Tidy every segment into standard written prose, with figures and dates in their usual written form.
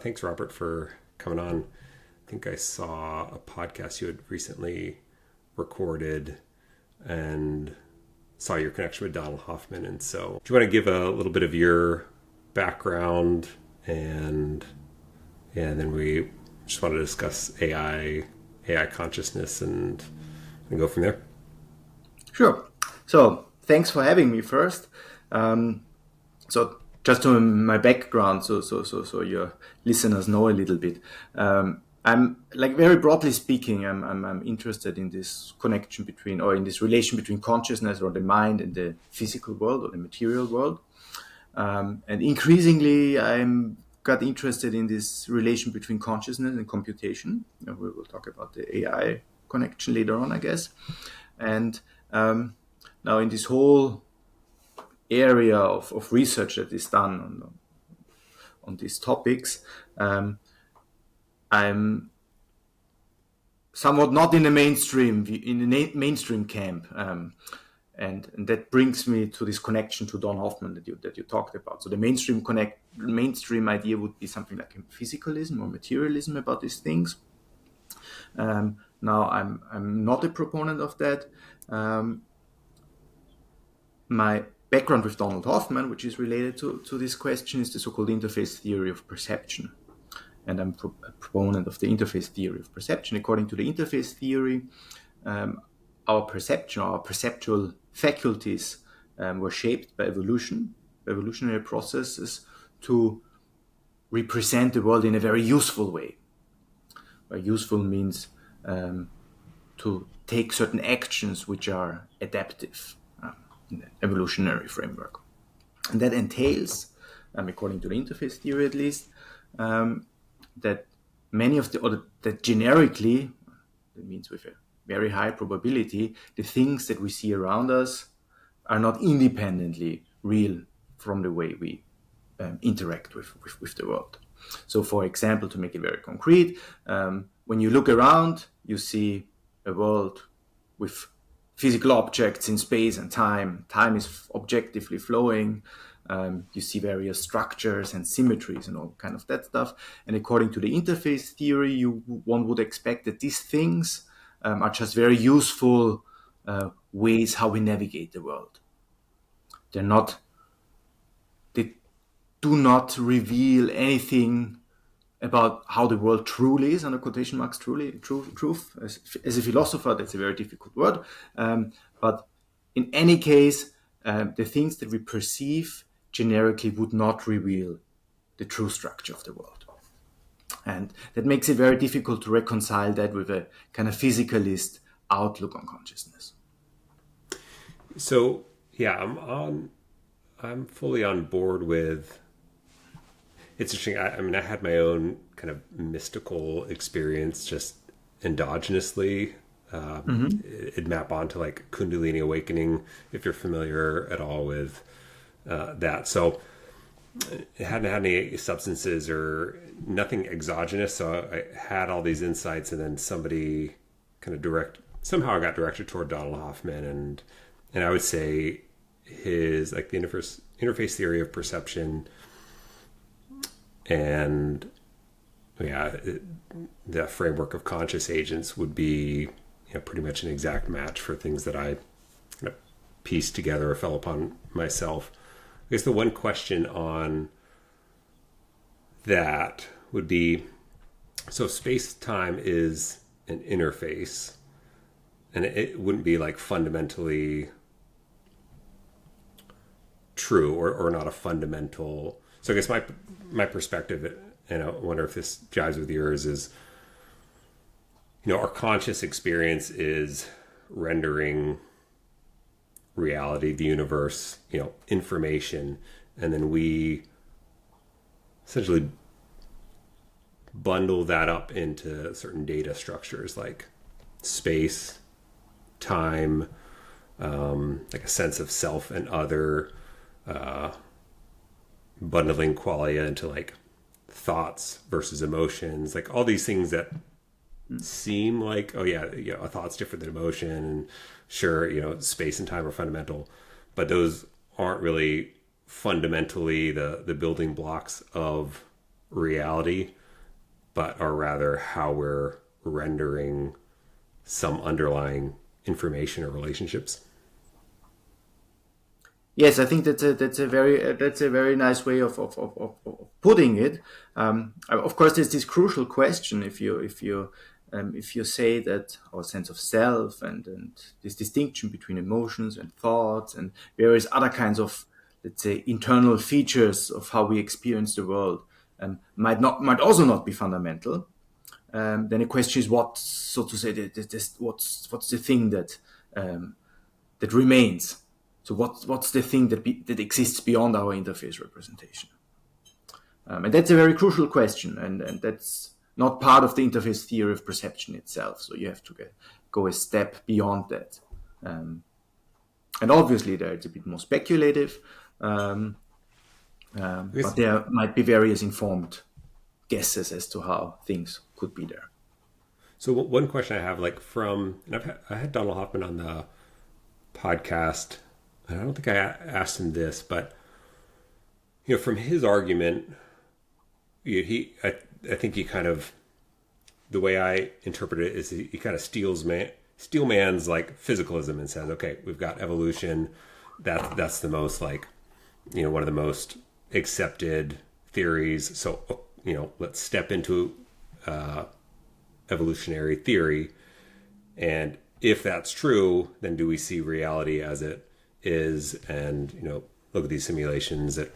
Thanks, Robert, for coming on. I think I saw a podcast you had recently recorded and saw your connection with Donald Hoffman. And so do you want to give a little bit of your background and then we just want to discuss AI consciousness and go from there? Sure. So thanks for having me first. So just to my background, so your listeners know a little bit. I'm like very broadly speaking, I'm interested in this connection between, or in this relation between consciousness or the mind and the physical world or the material world. And increasingly, I'm got interested in this relation between consciousness and computation. We will talk about the AI connection later on, I guess. And now in this whole area of research that is done on these topics, I'm somewhat not in the mainstream camp, and that brings me to this connection to Don Hoffman that you talked about. So the mainstream idea would be something like physicalism or materialism about these things. Now I'm not a proponent of that. My background with Donald Hoffman, which is related to this question, is the so-called interface theory of perception. And I'm a proponent of the interface theory of perception. According to the interface theory, our perceptual faculties were shaped by evolutionary processes to represent the world in a very useful way. Where useful means to take certain actions which are adaptive in the evolutionary framework. And that entails, according to the interface theory at least, that that generically, that means with a very high probability, the things that we see around us are not independently real from the way we interact with the world. So, for example, to make it very concrete, when you look around, you see a world with physical objects in space and time. Time is objectively flowing. You see various structures and symmetries and all kind of that stuff. And according to the interface theory, one would expect that these things are just very useful ways how we navigate the world. They do not reveal anything about how the world truly is, under quotation marks, truth. As a philosopher, that's a very difficult word. But in any case, the things that we perceive generically would not reveal the true structure of the world. And that makes it very difficult to reconcile that with a kind of physicalist outlook on consciousness. So, yeah, I'm fully on board with. It's interesting. I had my own kind of mystical experience just endogenously. It'd map onto like Kundalini awakening, if you're familiar at all with that. So it hadn't had any substances or nothing exogenous. So I had all these insights, and then somebody kind of somehow I got directed toward Donald Hoffman, and I would say his like the interface theory of perception. And the framework of conscious agents would be pretty much an exact match for things that I kind of pieced together or fell upon myself. I guess the one question on that would be, so space-time is an interface, and it wouldn't be like fundamentally true or not a fundamental. So I guess my perspective, and I wonder if this jives with yours, is, our conscious experience is rendering reality, the universe, information, and then we essentially bundle that up into certain data structures like space, time, like a sense of self and other, bundling qualia into like thoughts versus emotions, like all these things that seem like, a thought's different than emotion, and sure, space and time are fundamental, but those aren't really fundamentally the building blocks of reality, but are rather how we're rendering some underlying information or relationships. Yes, I think that's a very nice way of putting it. Of course, there's this crucial question: if you say that our sense of self and this distinction between emotions and thoughts and various other kinds of, let's say, internal features of how we experience the world might also not be fundamental. Then the question is, what, so to say, what's the thing that remains? So what's the thing that exists beyond our interface representation? And that's a very crucial question, and that's not part of the interface theory of perception itself. So you have to go a step beyond that. And obviously, there it's a bit more speculative, but there might be various informed guesses as to how things could be there. So one question I have, like I had Donald Hoffman on the podcast, and I don't think I asked him this, but from his argument, I think he kind of, the way I interpret it is he kind of Steelman's like physicalism and says, okay, we've got evolution, that's the most like one of the most accepted theories. So let's step into evolutionary theory, and if that's true, then do we see reality as it is? And look at these simulations that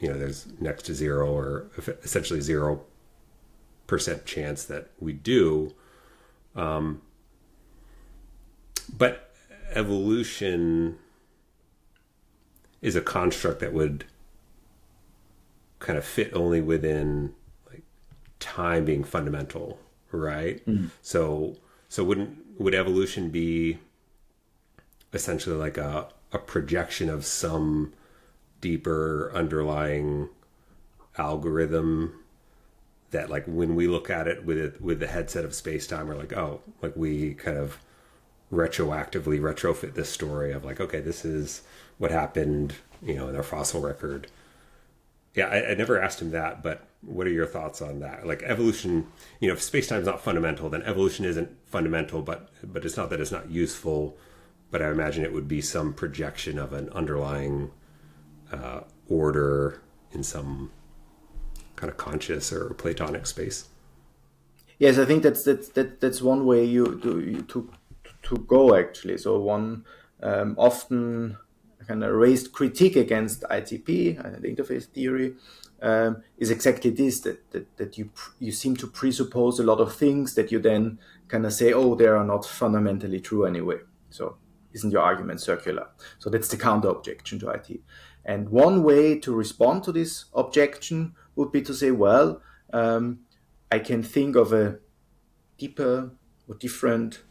there's next to zero or essentially 0% chance that we do. But evolution is a construct that would kind of fit only within like time being fundamental, right? So would evolution be essentially like a projection of some deeper underlying algorithm that, like, when we look at it with the headset of space-time, we're like, oh, like we kind of retroactively retrofit this story of like, okay, this is what happened, in our fossil record. Yeah, I never asked him that, but what are your thoughts on that? Like evolution, if space-time is not fundamental, then evolution isn't fundamental, but it's not that it's not useful, but I imagine it would be some projection of an underlying order in some kind of conscious or Platonic space. Yes, I think that's one way to go actually. So one often kind of raised critique against ITP, the interface theory, is exactly this: that you seem to presuppose a lot of things that you then kind of say, oh, they are not fundamentally true anyway. So isn't your argument circular? So that's the counter objection to IT. And one way to respond to this objection would be to say, well, I can think of a deeper or different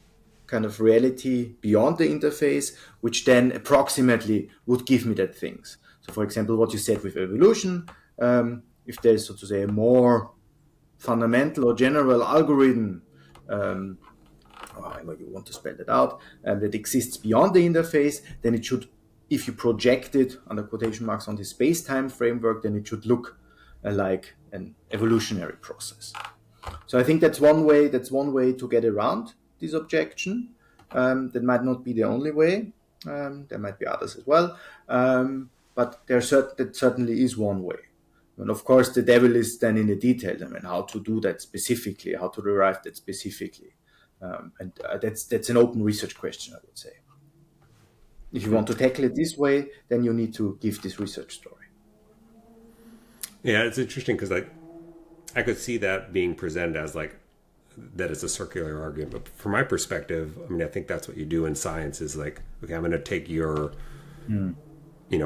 kind of reality beyond the interface, which then approximately would give me that things. So, for example, what you said with evolution, if there's, so to say, a more fundamental or general algorithm, however you want to spell that out, that exists beyond the interface, then it should, if you project it under quotation marks on the space-time framework, then it should look like an evolutionary process. So I think that's one way to get around this objection. That might not be the only way. There might be others as well. But that certainly is one way. And of course, the devil is then in the details. I mean, how to do that specifically, how to derive that specifically. And that's an open research question, I would say. If you want to tackle it this way, then you need to give this research story. Yeah, it's interesting because I could see that being presented as like that is a circular argument. But from my perspective, I mean, I think that's what you do in science is like, okay, I'm going to take your,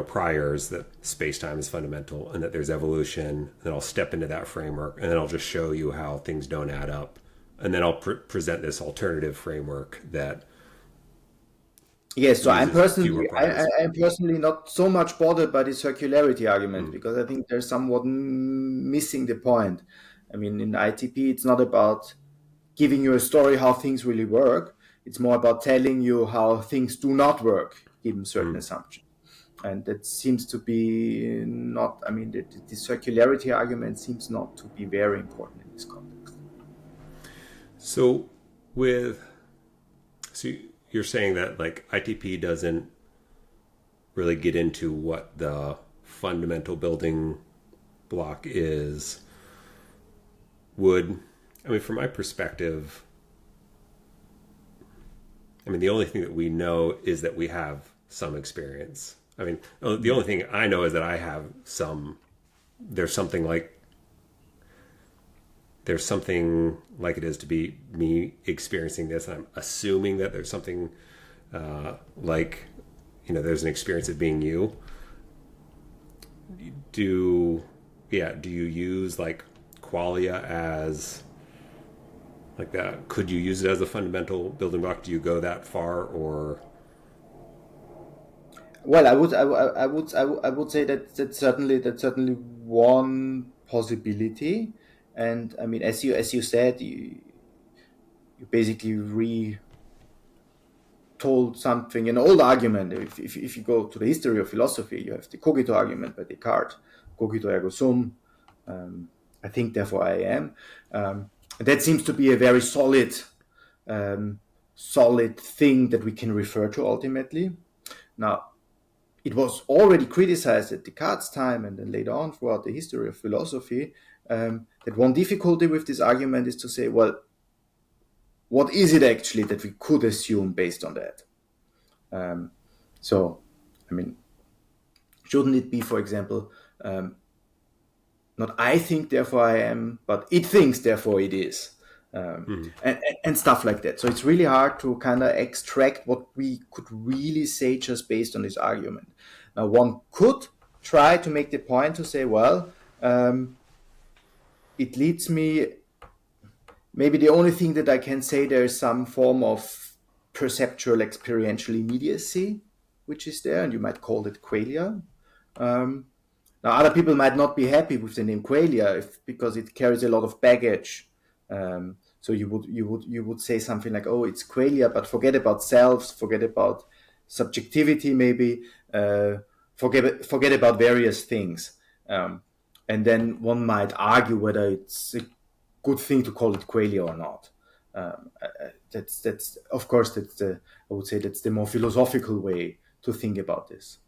priors that space-time is fundamental and that there's evolution, and I'll step into that framework, and then I'll just show you how things don't add up. And then I'll present this alternative framework that. Yes, so I'm personally not so much bothered by the circularity argument because I think there's somewhat missing the point. I mean, in ITP, it's not about giving you a story how things really work. It's more about telling you how things do not work, given certain assumptions. And that seems to be not, I mean, the circularity argument seems not to be very important in this context. So with, so you're saying that like ITP doesn't really get into what the fundamental building block is. Would, I mean, from my perspective, I mean, the only thing that we know is that we have some experience. I mean, the only thing I know is that I have some, there's something like it is to be me experiencing this. And I'm assuming that there's something like, you know, there's an experience of being you. Do you use like qualia as like that? Could you use it as a fundamental building block? Do you go that far, or? Well, I would say that that's certainly one possibility. And I mean, as you said, you basically retold something, an old argument. If you go to the history of philosophy, you have the cogito argument by Descartes, cogito ergo sum. I think, therefore I am. That seems to be a very solid thing that we can refer to ultimately. Now, it was already criticized at Descartes' time and then later on throughout the history of philosophy that one difficulty with this argument is to say, well, what is it actually that we could assume based on that? So, I mean, shouldn't it be, for example, not I think, therefore I am, but it thinks, therefore it is. And stuff like that. So it's really hard to kind of extract what we could really say just based on this argument. Now, one could try to make the point to say, well, it leads me, maybe the only thing that I can say, there is some form of perceptual experiential immediacy, which is there, and you might call it qualia. Now, other people might not be happy with the name qualia because it carries a lot of baggage. So you would say something like, oh, it's qualia, but forget about selves, forget about subjectivity, maybe forget about various things, and then one might argue whether it's a good thing to call it qualia or not. That's of course I would say that's the more philosophical way to think about this.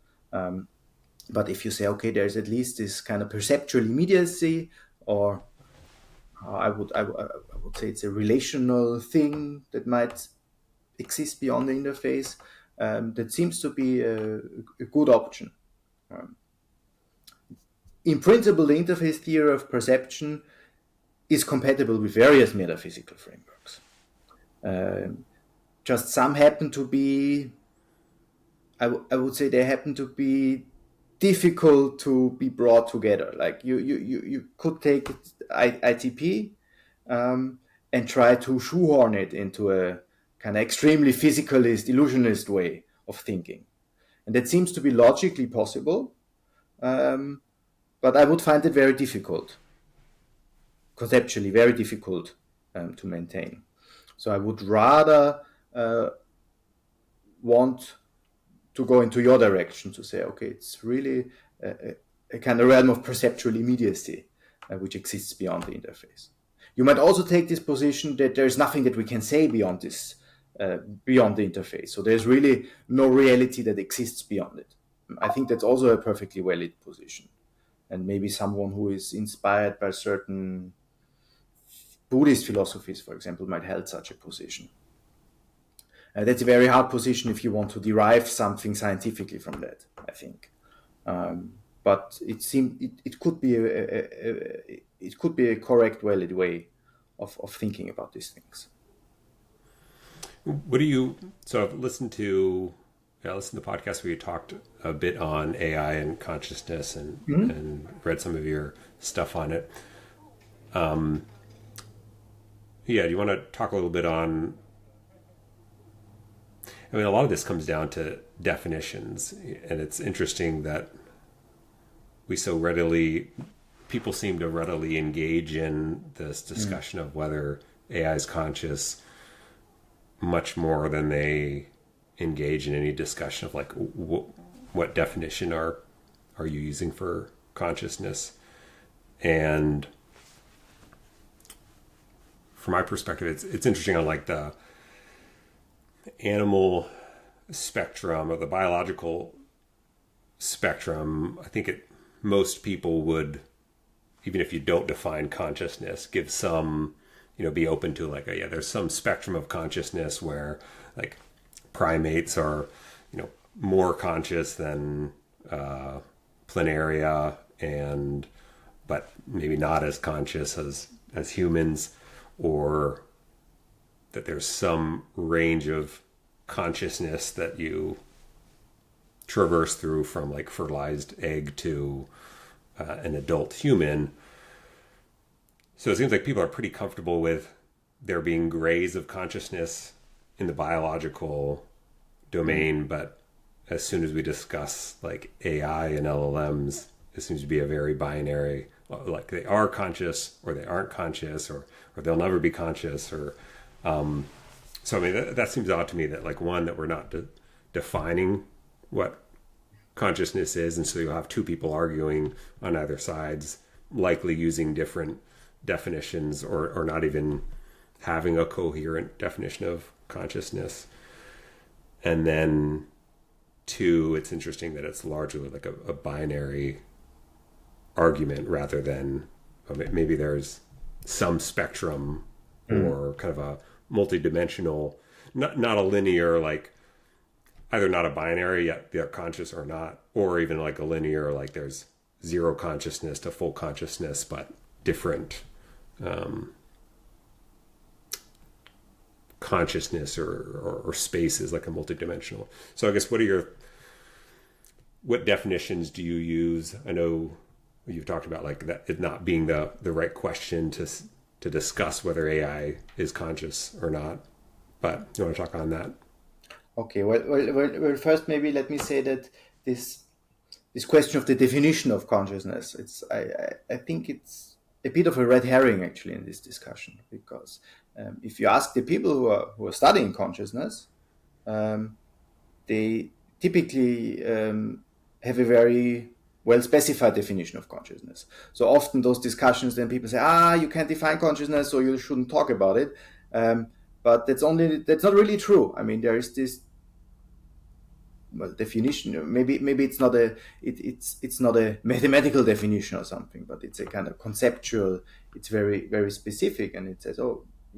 But if you say, okay, there's at least this kind of perceptual immediacy, or I would say it's a relational thing that might exist beyond the interface, that seems to be a good option. In principle, the interface theory of perception is compatible with various metaphysical frameworks. Just some happen to be, I would say they happen to be difficult to be brought together. Like you could take ITP and try to shoehorn it into a kind of extremely physicalist, illusionist way of thinking. And that seems to be logically possible, but I would find it very difficult, conceptually very difficult to maintain. So I would rather want to go into your direction to say, okay, it's really a kind of realm of perceptual immediacy which exists beyond the interface. You might also take this position that there's nothing that we can say beyond this, beyond the interface. So there's really no reality that exists beyond it. I think that's also a perfectly valid position. And maybe someone who is inspired by certain Buddhist philosophies, for example, might hold such a position. That's a very hard position if you want to derive something scientifically from that, I think. But it could be a correct, valid way of thinking about these things. So I've listened to the podcast where you talked a bit on AI and consciousness and read some of your stuff on it. Do you want to talk a little bit on, I mean, a lot of this comes down to definitions, and it's interesting that people seem to readily engage in this discussion of whether AI is conscious much more than they engage in any discussion of like, what definition are you using for consciousness? And from my perspective, it's interesting on like the animal spectrum or the biological spectrum. I think most people would, even if you don't define consciousness, give some, be open to like, there's some spectrum of consciousness where like primates are, more conscious than planaria, but maybe not as conscious as humans, or that there's some range of consciousness that you traverse through from like fertilized egg to an adult human. So it seems like people are pretty comfortable with there being grays of consciousness in the biological domain, but as soon as we discuss like AI and LLMs, it seems to be a very binary, like they are conscious or they aren't conscious, or they'll never be conscious, or so I mean that seems odd to me, that like one, that we're not defining what consciousness is, and so you'll have two people arguing on either sides, likely using different definitions, or not even having a coherent definition of consciousness. And then two, it's interesting that it's largely like a binary argument rather than maybe there's some spectrum or kind of a multidimensional, not a linear, like either not a binary, yet they're conscious or not, or even like a linear, like there's zero consciousness to full consciousness, but different consciousness or spaces, like a multidimensional. So I guess what definitions do you use? I know you've talked about like that it not being the right question to discuss whether AI is conscious or not, but you want to talk on that? Okay, well, first maybe let me say that this question of the definition of consciousness, I think it's a bit of a red herring actually in this discussion, because if you ask the people who are studying consciousness, they typically have a very well specified definition of consciousness. So often those discussions, then people say, you can't define consciousness, so you shouldn't talk about it. But that's not really true. I mean, there is this definition. Maybe it's not a mathematical definition or something, but it's a kind of conceptual. It's very, very specific, and it says,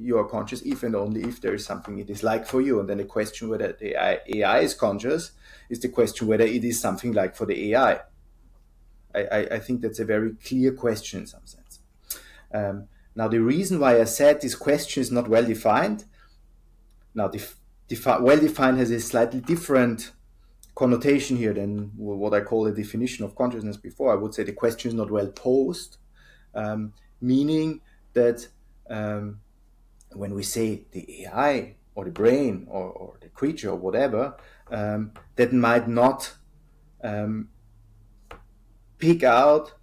you are conscious if and only if there is something it is like for you. And then the question whether the AI is conscious is the question whether it is something like for the AI. I think that's a very clear question in some sense. Now, the reason why I said this question is not well defined. Now, well defined has a slightly different connotation here than what I call a definition of consciousness before. I would say the question is not well posed, meaning that when we say the AI or the brain or the creature or whatever, that might not pick out,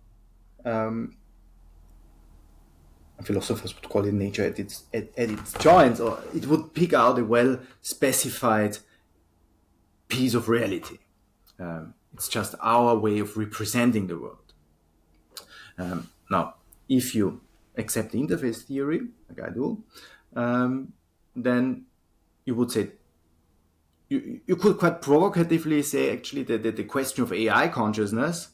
philosophers would call it nature at its joints, or it would pick out a well-specified piece of reality. It's just our way of representing the world. Now, if you accept the interface theory, like I do, then you would say, you could quite provocatively say actually that the question of AI consciousness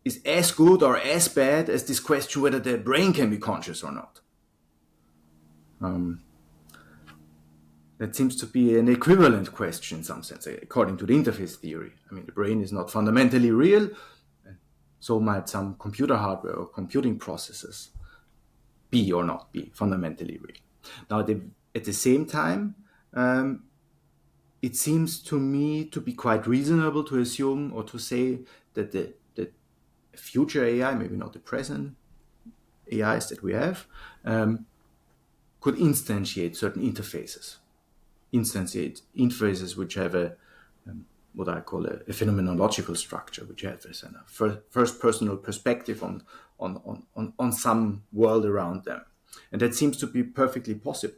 is as good or as bad as this question whether the brain can be conscious or not. That seems to be an equivalent question in some sense, according to the interface theory. I mean, the brain is not fundamentally real, so might some computer hardware or computing processes be or not be fundamentally real. Now, at the same time, it seems to me to be quite reasonable to assume or to say that the future AI, maybe not the present AIs that we have, could instantiate certain interfaces. Interfaces which have what I call a phenomenological structure, which have a first personal perspective on some world around them. And that seems to be perfectly possible.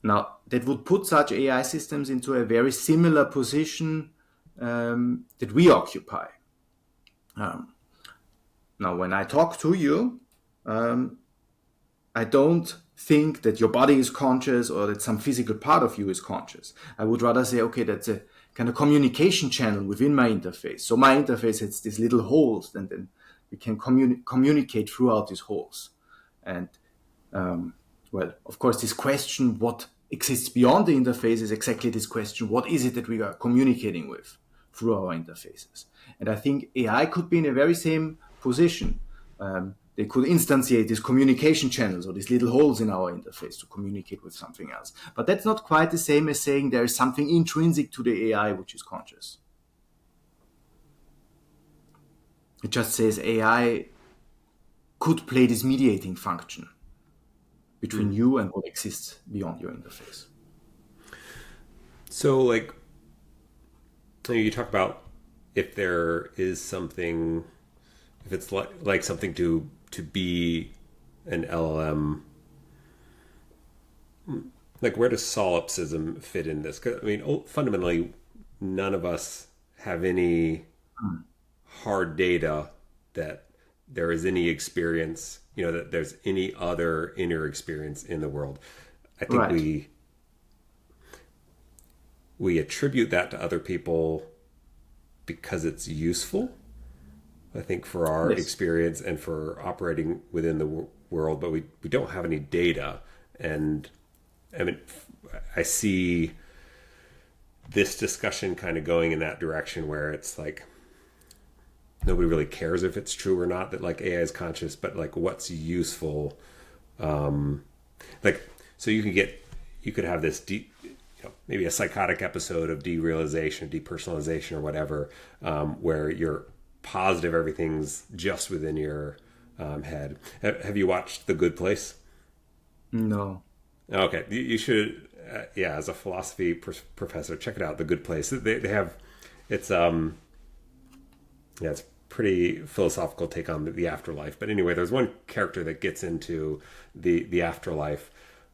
Now, that would put such AI systems into a very similar position that we occupy. Now, when I talk to you, I don't think that your body is conscious or that some physical part of you is conscious. I would rather say, okay, that's a kind of communication channel within my interface. So my interface has these little holes, and then we can communicate throughout these holes. And well, of course, this question, what exists beyond the interface, is exactly this question, what is it that we are communicating with through our interfaces? And I think AI could be in a very same position. They could instantiate these communication channels or these little holes in our interface to communicate with something else. But that's not quite the same as saying there is something intrinsic to the AI which is conscious. It just says AI could play this mediating function between you and what exists beyond your interface. So, like, you talk about if there is something, if it's like something to be an LLM, like, where does solipsism fit in this? 'Cause, I mean, fundamentally, none of us have any hard data that there is any experience, that there's any other inner experience in the world. I think Right. we attribute that to other people because it's useful, I think, for our Yes. experience and for operating within the world, but we don't have any data. And I mean, I see this discussion kind of going in that direction where it's like nobody really cares if it's true or not that like AI is conscious, but like what's useful. Like, so you could have this maybe a psychotic episode of derealization, depersonalization, or whatever, where you're positive everything's just within your head. Have you watched The Good Place? No. Okay, you should. Yeah, as a philosophy professor, check it out. The Good Place. They have it's it's pretty philosophical take on the afterlife. But anyway, there's one character that gets into the afterlife,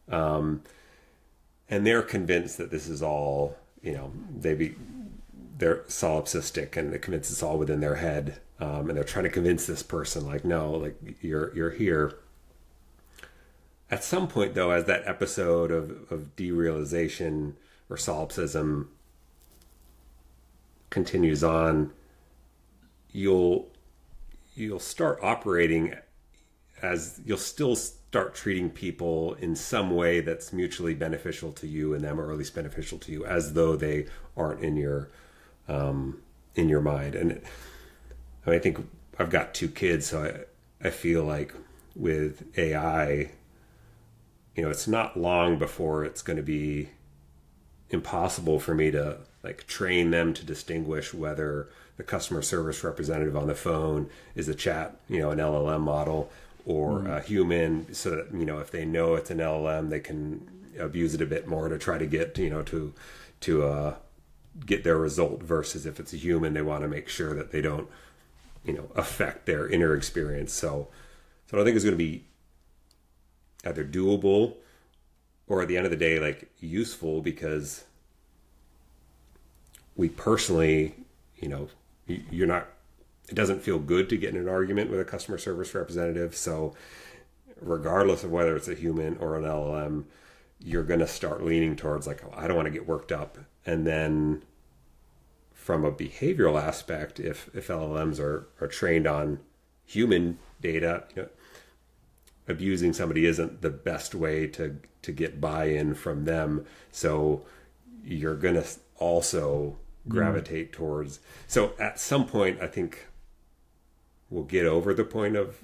and they're convinced that this is all they're solipsistic, and they're convinced it's all within their head, and they're trying to convince this person like, no, like you're here. At some point, though, as that episode of derealization or solipsism continues on, you'll start operating as you'll still start treating people in some way that's mutually beneficial to you and them, or at least beneficial to you, as though they aren't in your mind. And I think I've got 2 kids, so I feel like with AI, it's not long before it's going to be impossible for me to like train them to distinguish whether the customer service representative on the phone is a chat, an LLM model, or a human, so that, if they know it's an LLM, they can abuse it a bit more to try to get, to get their result, versus if it's a human, they want to make sure that they don't, affect their inner experience. So I don't think it's going to be either doable or at the end of the day, like, useful, because we personally, you're not, it doesn't feel good to get in an argument with a customer service representative. So regardless of whether it's a human or an LLM, you're going to start leaning towards like, oh, I don't want to get worked up. And then from a behavioral aspect, if LLMs are trained on human data, abusing somebody isn't the best way to get buy-in from them. So you're going to also gravitate towards. So at some point, I think we'll get over the point of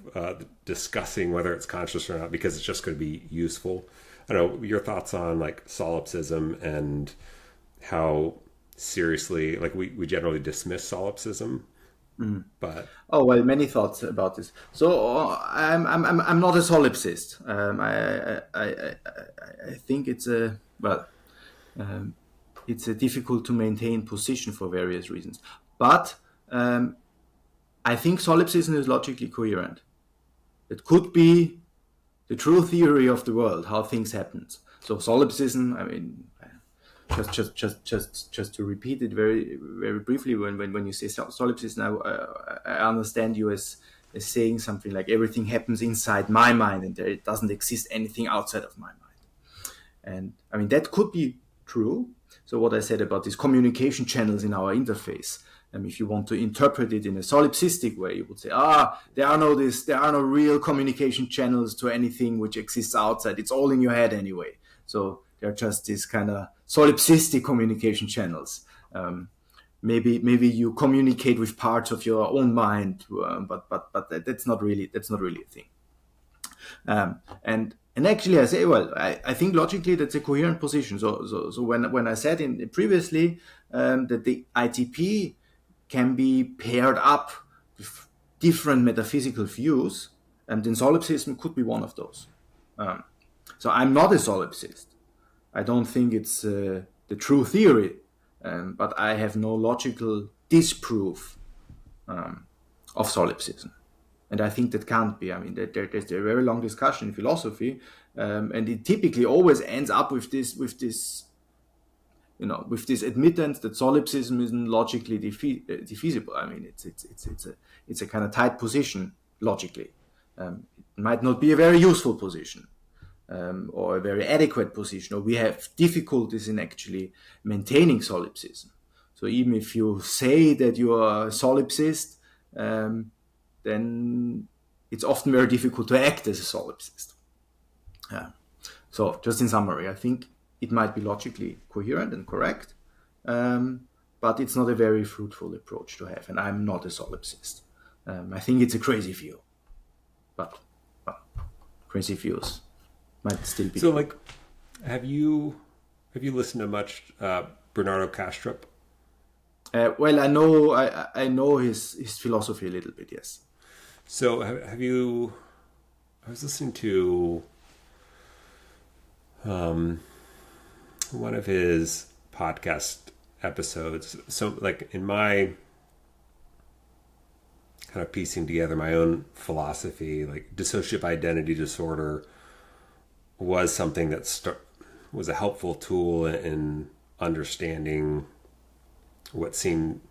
discussing whether it's conscious or not, because it's just going to be useful. I don't know, your thoughts on like solipsism and how seriously, like, we generally dismiss solipsism. But Well, many thoughts about this. So I'm not a solipsist. I think it's it's a difficult to maintain position for various reasons. But I think solipsism is logically coherent. It could be the true theory of the world, how things happen. So solipsism, I mean, just to repeat it very very briefly, when you say solipsism, I understand you as saying something like everything happens inside my mind and there it doesn't exist anything outside of my mind. And I mean, that could be true. So what I said about these communication channels in our interface, if you want to interpret it in a solipsistic way, you would say, there are no real communication channels to anything which exists outside. It's all in your head anyway. So they're just these kind of solipsistic communication channels. Maybe you communicate with parts of your own mind, but that's not really a thing. And actually, I say, well, I think logically that's a coherent position. So when I said previously that the ITP can be paired up with different metaphysical views, and then solipsism could be one of those. So I'm not a solipsist. I don't think it's the true theory, but I have no logical disproof of solipsism. And I think that can't be. I mean, there's a very long discussion in philosophy, and it typically always ends up with this admittance that solipsism isn't logically defeasible. I mean, it's a kind of tight position logically. It might not be a very useful position, or a very adequate position, or we have difficulties in actually maintaining solipsism. So even if you say that you are a solipsist, then it's often very difficult to act as a solipsist. So just in summary, I think it might be logically coherent and correct, but it's not a very fruitful approach to have, and I'm not a solipsist. I think it's a crazy view, but crazy views might still be. So, like, have you listened to much Bernardo Kastrup? Well, I know his philosophy a little bit, yes. So have you? I was listening to one of his podcast episodes. So, like, in my kind of piecing together my own philosophy, like dissociative identity disorder was something that was a helpful tool in understanding what seemed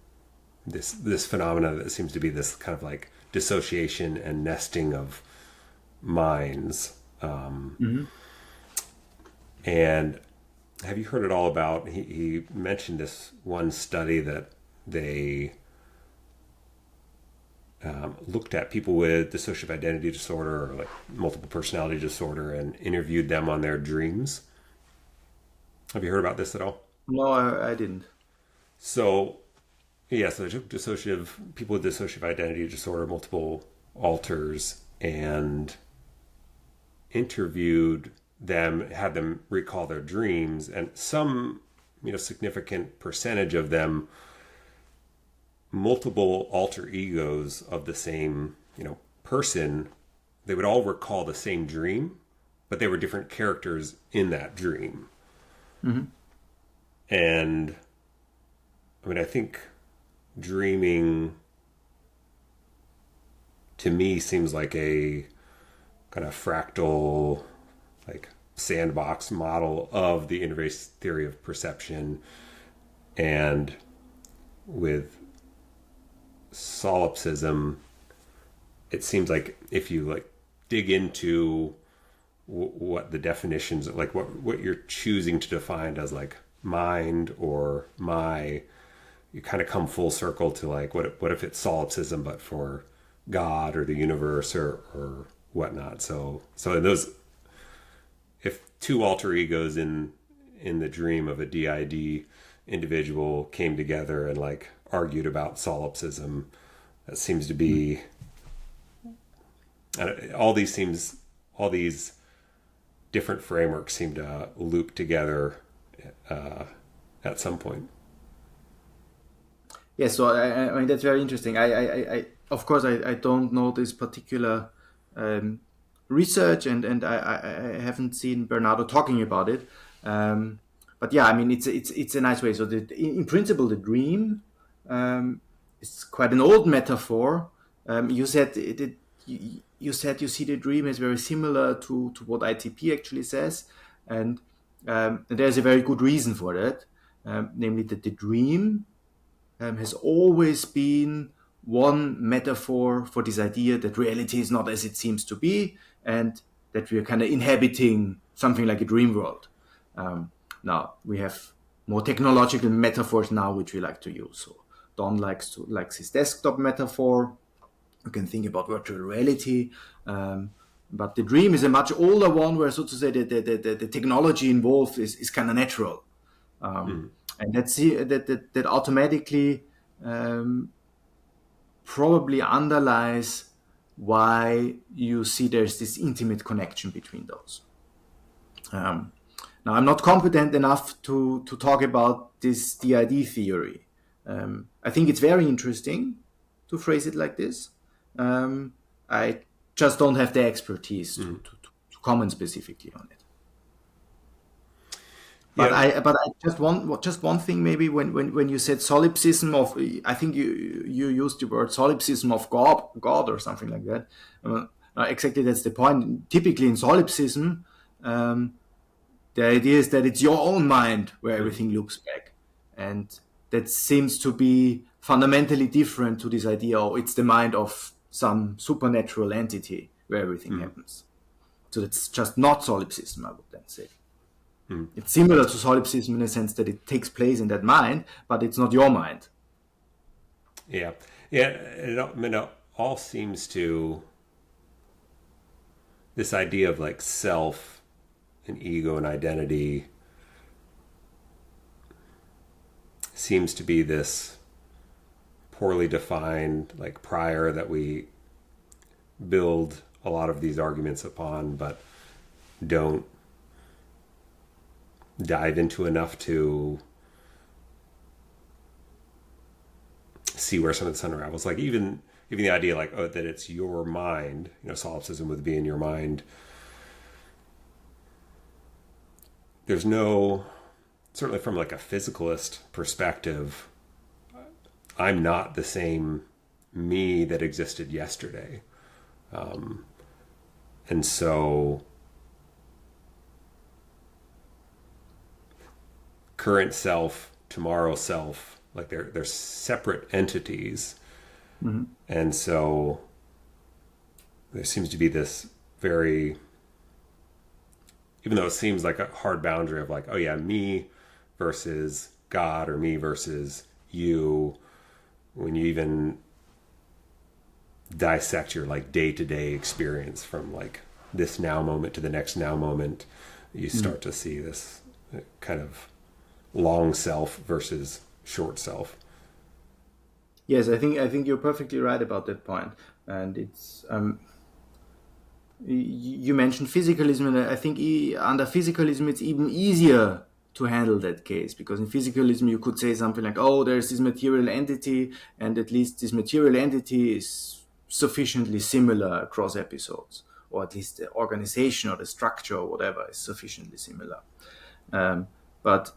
this phenomena that seems to be this kind of like dissociation and nesting of minds. And have you heard at all about, he mentioned this one study that they looked at people with dissociative identity disorder or like multiple personality disorder and interviewed them on their dreams. Have you heard about this at all? No, I didn't. So they took people with dissociative identity disorder, multiple alters, and interviewed them, had them recall their dreams, and some, significant percentage of them, multiple alter egos of the same, person, they would all recall the same dream, but they were different characters in that dream. Mm-hmm. And I mean, I think dreaming to me seems like a kind of fractal, like sandbox model of the interface theory of perception. And with solipsism, it seems like if you like dig into what the definitions, like what you're choosing to define as like mind or you kind of come full circle to like what if it's solipsism but for God or the universe or whatnot. So in those, if two alter egos in the dream of a DID individual came together and like argued about solipsism, that seems to be all these different frameworks seem to loop together at some point. Yeah, so I mean that's very interesting. I of course I don't know this particular research, and I haven't seen Bernardo talking about it. But yeah, I mean it's a nice way. So in principle, the dream is quite an old metaphor. You said you said you see the dream as very similar to what ITP actually says, and there's a very good reason for that, namely that the dream has always been one metaphor for this idea that reality is not as it seems to be, and that we are kind of inhabiting something like a dream world. Now we have more technological metaphors now which we like to use. So Don likes his desktop metaphor. You can think about virtual reality, but the dream is a much older one, where, so to say, the technology involved is kind of natural, and that automatically probably underlies why you see there's this intimate connection between those. Now, I'm not competent enough to talk about this DID theory. I think it's very interesting to phrase it like this. I just don't have the expertise to comment specifically on it. But Yeah. I just one thing maybe, when you said solipsism of, I think you used the word solipsism of God or something like that. Exactly, that's the point. Typically in solipsism, the idea is that it's your own mind where everything loops back, and that seems to be fundamentally different to this idea, oh, it's the mind of some supernatural entity where everything happens. So that's just not solipsism, I would then say. It's similar to solipsism in the sense that it takes place in that mind, but it's not your mind. Yeah. It all seems to, this idea of like self and ego and identity seems to be this poorly defined like prior that we build a lot of these arguments upon, but don't dive into enough to see where some of this unravels. Like even the idea like, oh, that it's your mind, solipsism would be in your mind. There's no, certainly from like a physicalist perspective, I'm not the same me that existed yesterday. And so current self, tomorrow self, like they're separate entities. And so there seems to be this very, even though it seems like a hard boundary of like, oh yeah, me versus God or me versus you, when you even dissect your like day-to-day experience from like this now moment to the next now moment, you start to see this kind of long self versus short self. Yes, I think you're perfectly right about that point. And it's you mentioned physicalism, and I think under physicalism it's even easier to handle that case, because in physicalism you could say something like, oh, there's this material entity, and at least this material entity is sufficiently similar across episodes, or at least the organization or the structure or whatever is sufficiently similar. But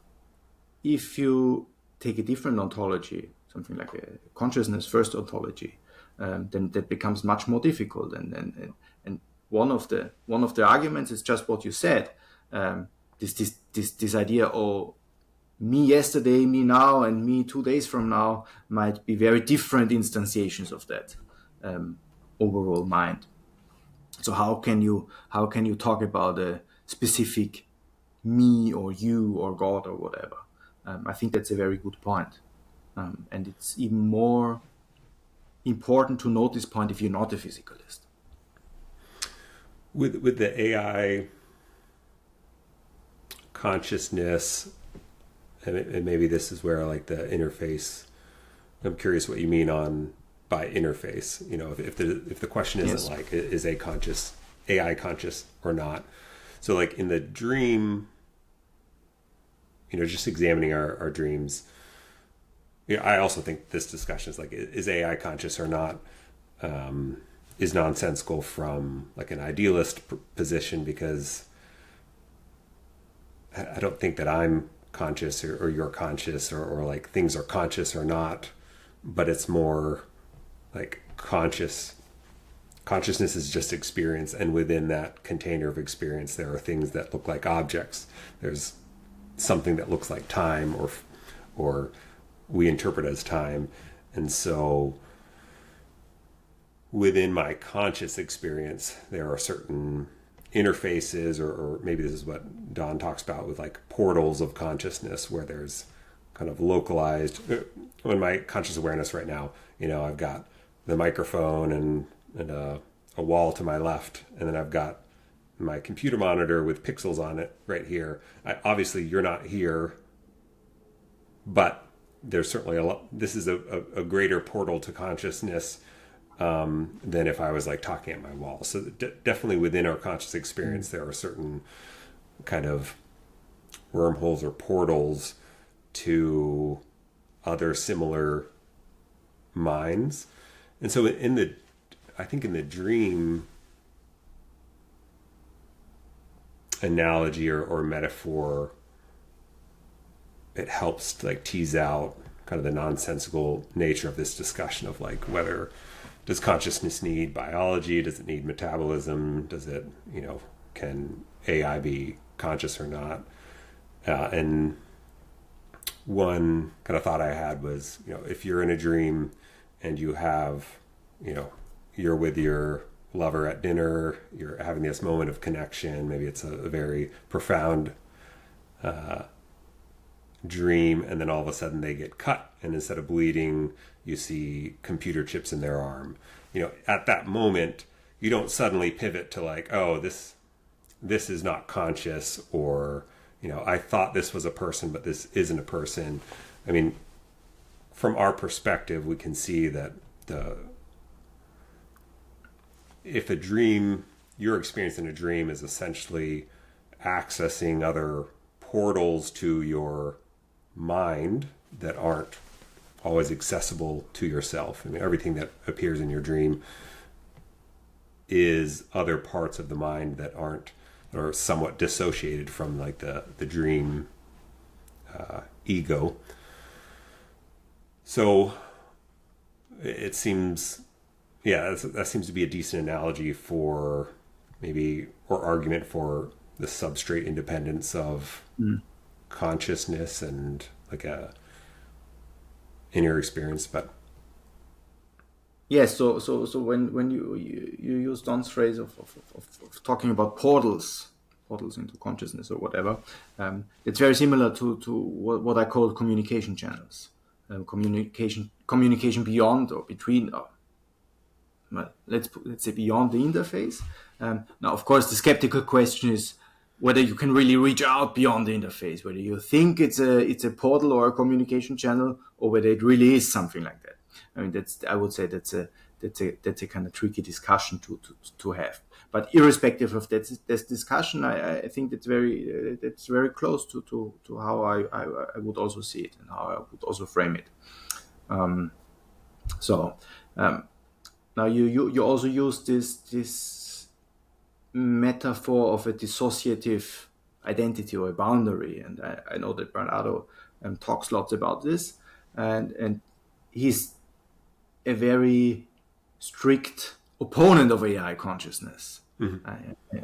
if you take a different ontology, something like a consciousness first ontology, then that becomes much more difficult. And one of the arguments is just what you said. This idea, oh, me yesterday, me now, and me 2 days from now might be very different instantiations of that overall mind. So how can you talk about a specific me or you or God or whatever? I think that's a very good point. And it's even more important to note this point if you're not a physicalist. With the AI consciousness, and maybe this is where like the interface, I'm curious what you mean by interface. If the question isn't like, is AI conscious or not? So like in the dream, just examining our dreams. I also think this discussion is like, is AI conscious or not, is nonsensical from like an idealist position, because I don't think that I'm conscious or you're conscious or like things are conscious or not, but it's more like conscious consciousness is just experience, and within that container of experience, there are things that look like objects. There's something that looks like time, or we interpret as time, and so within my conscious experience, there are certain interfaces, or maybe this is what Don talks about with like portals of consciousness, where there's kind of localized. In my conscious awareness right now, I've got the microphone and a wall to my left, and then I've got my computer monitor with pixels on it right here. Obviously, you're not here, but there's certainly a lot. This is a greater portal to consciousness than if I was like talking at my wall. So definitely within our conscious experience, there are certain kind of wormholes or portals to other similar minds. And so I think in the dream analogy or metaphor, it helps to like tease out kind of the nonsensical nature of this discussion of like, whether does consciousness need biology? Does it need metabolism? Does it, can AI be conscious or not? And one kind of thought I had was, if you're in a dream and you have, you're with your lover at dinner, you're having this moment of connection, maybe it's a very profound dream, and then all of a sudden they get cut, and instead of bleeding, you see computer chips in their arm. At that moment, you don't suddenly pivot to like, oh, this is not conscious, or I thought this was a person, but this isn't a person. I mean, from our perspective, we can see that if a dream, your experience in a dream is essentially accessing other portals to your mind that aren't always accessible to yourself. I mean, everything that appears in your dream is other parts of the mind that aren't, or somewhat dissociated from like the dream ego. So it seems, that seems to be a decent analogy for maybe, or argument for the substrate independence of consciousness and like a inner experience. But yes, so when you use Don's phrase of talking about portals into consciousness or whatever, it's very similar to what I call communication channels, communication beyond or between, well, let's say beyond the interface. Now, of course, the skeptical question is whether you can really reach out beyond the interface, whether you think it's a portal or a communication channel, or whether it really is something like that. I mean, I would say that's a kind of tricky discussion to have. But irrespective of this discussion, I think that's very close to how I would also see it and how I would also frame it. Now you also use this metaphor of a dissociative identity or a boundary, and I know that Bernardo talks lots about this, and he's a very strict opponent of AI consciousness.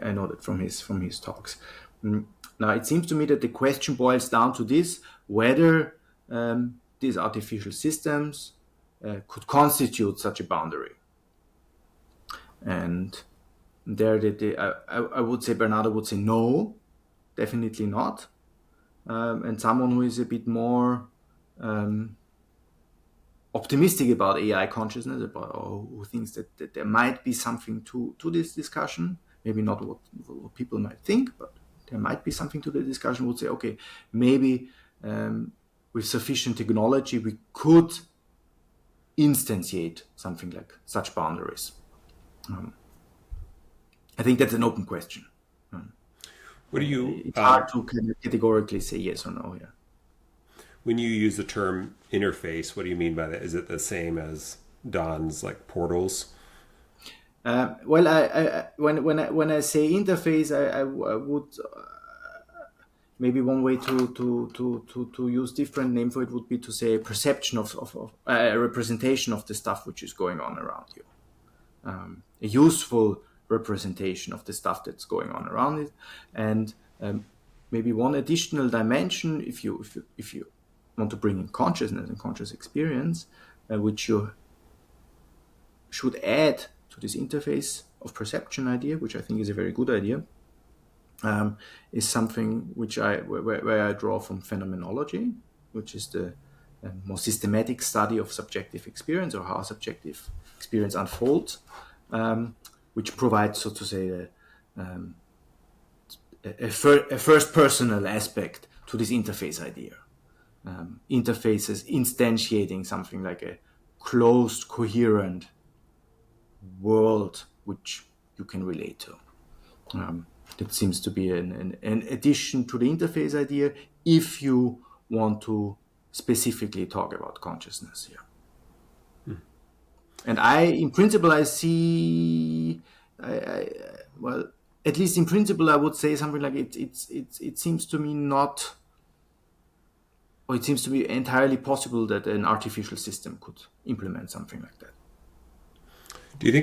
I know that from his talks. Now it seems to me that the question boils down to this: whether these artificial systems could constitute such a boundary. And there, I would say Bernardo would say no, definitely not. And someone who is a bit more optimistic about AI consciousness, or who thinks that there might be something to this discussion, maybe not what people might think, but there might be something to the discussion, would say, okay, maybe with sufficient technology we could instantiate something like such boundaries. I think that's an open question. What do you? It's hard to categorically say yes or no here. When you use the term interface, what do you mean by that? Is it the same as Don's like portals? Well, when I say interface, I would maybe one way to use different name for it would be to say a perception of a representation of the stuff which is going on around you. a useful representation of the stuff that's going on around it. And maybe one additional dimension, if you want to bring in consciousness and conscious experience, which you should add to this interface of perception idea, which I think is a very good idea, is something which where I draw from phenomenology, which is the more systematic study of subjective experience, or how subjective experience unfolds, which provides, so to say, a first personal aspect to this interface idea. Interfaces instantiating something like a closed, coherent world which you can relate to. That seems to be an addition to the interface idea if you want to specifically talk about consciousness here. And in principle, I see, well, at least in principle, I would say something like it seems to me not, or it seems to be entirely possible that an artificial system could implement something like that. Do you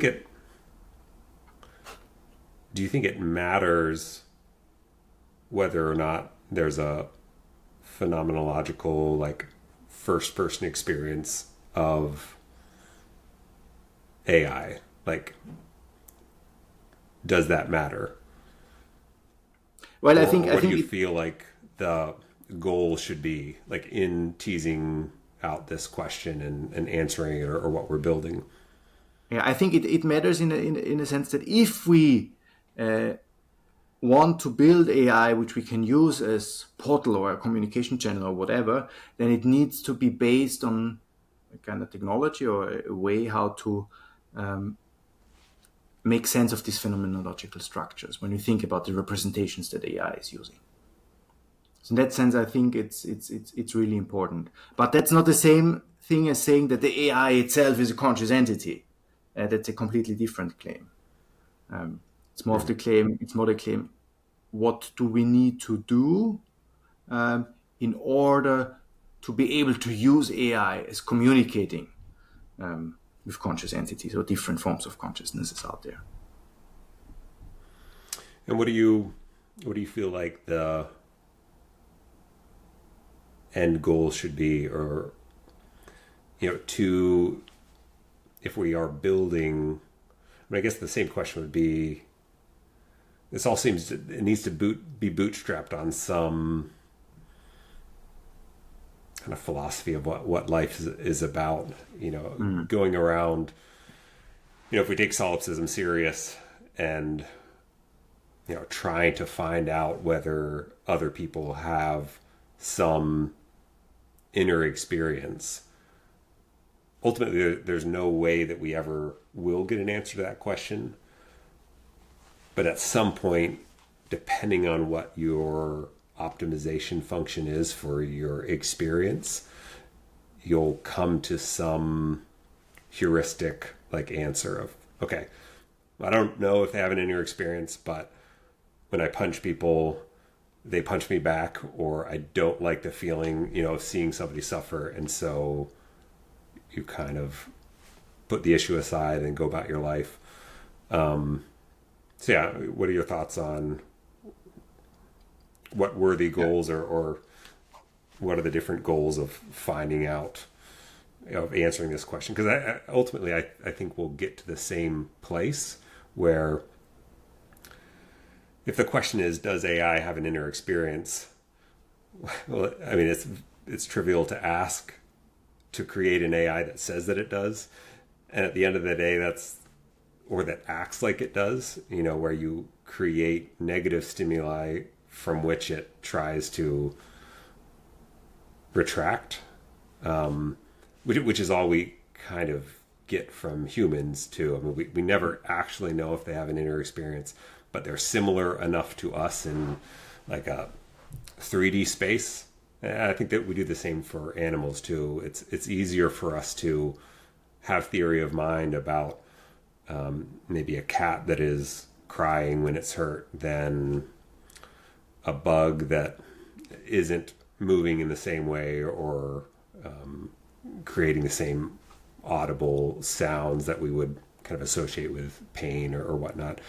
think it matters whether or not there's a phenomenological, like, first person experience of AI? Like, does that matter? Well, I think do you feel like the goal should be, like, in teasing out this question and answering it, or what we're building? Yeah, I think it matters in a sense that if we want to build AI which we can use as portal or a communication channel or whatever, then it needs to be based on a kind of technology or a way how to make sense of these phenomenological structures when you think about the representations that AI is using. So in that sense, I think it's really important. But that's not the same thing as saying that the AI itself is a conscious entity. That's a completely different claim. It's more of the claim. It's more the claim. What do we need to do in order to be able to use AI as communicating with conscious entities or different forms of consciousnesses out there? And what do you feel like the end goal should be, or if we are building? I guess the same question would be, this all seems it needs to be bootstrapped on some kind of philosophy of what life is about. Going around, if we take solipsism serious and trying to find out whether other people have some inner experience, ultimately there's no way that we ever will get an answer to that question. But at some point, depending on what your optimization function is for your experience, you'll come to some heuristic like answer of, okay, I don't know if they have an inner experience, but when I punch people, they punch me back, or I don't like the feeling, of seeing somebody suffer. And so you kind of put the issue aside and go about your life. So yeah, what are your thoughts on what worthy goals or what are the different goals of finding out, of answering this question? Because ultimately I think we'll get to the same place where if the question is, does AI have an inner experience? Well, I mean, it's trivial to ask to create an AI that says that it does. And at the end of the day, that acts like it does, where you create negative stimuli from which it tries to retract, which is all we kind of get from humans too. I mean, we never actually know if they have an inner experience, but they're similar enough to us in like a 3D space. And I think that we do the same for animals too. It's easier for us to have theory of mind about maybe a cat that is crying when it's hurt than a bug that isn't moving in the same way or creating the same audible sounds that we would kind of associate with pain or whatnot.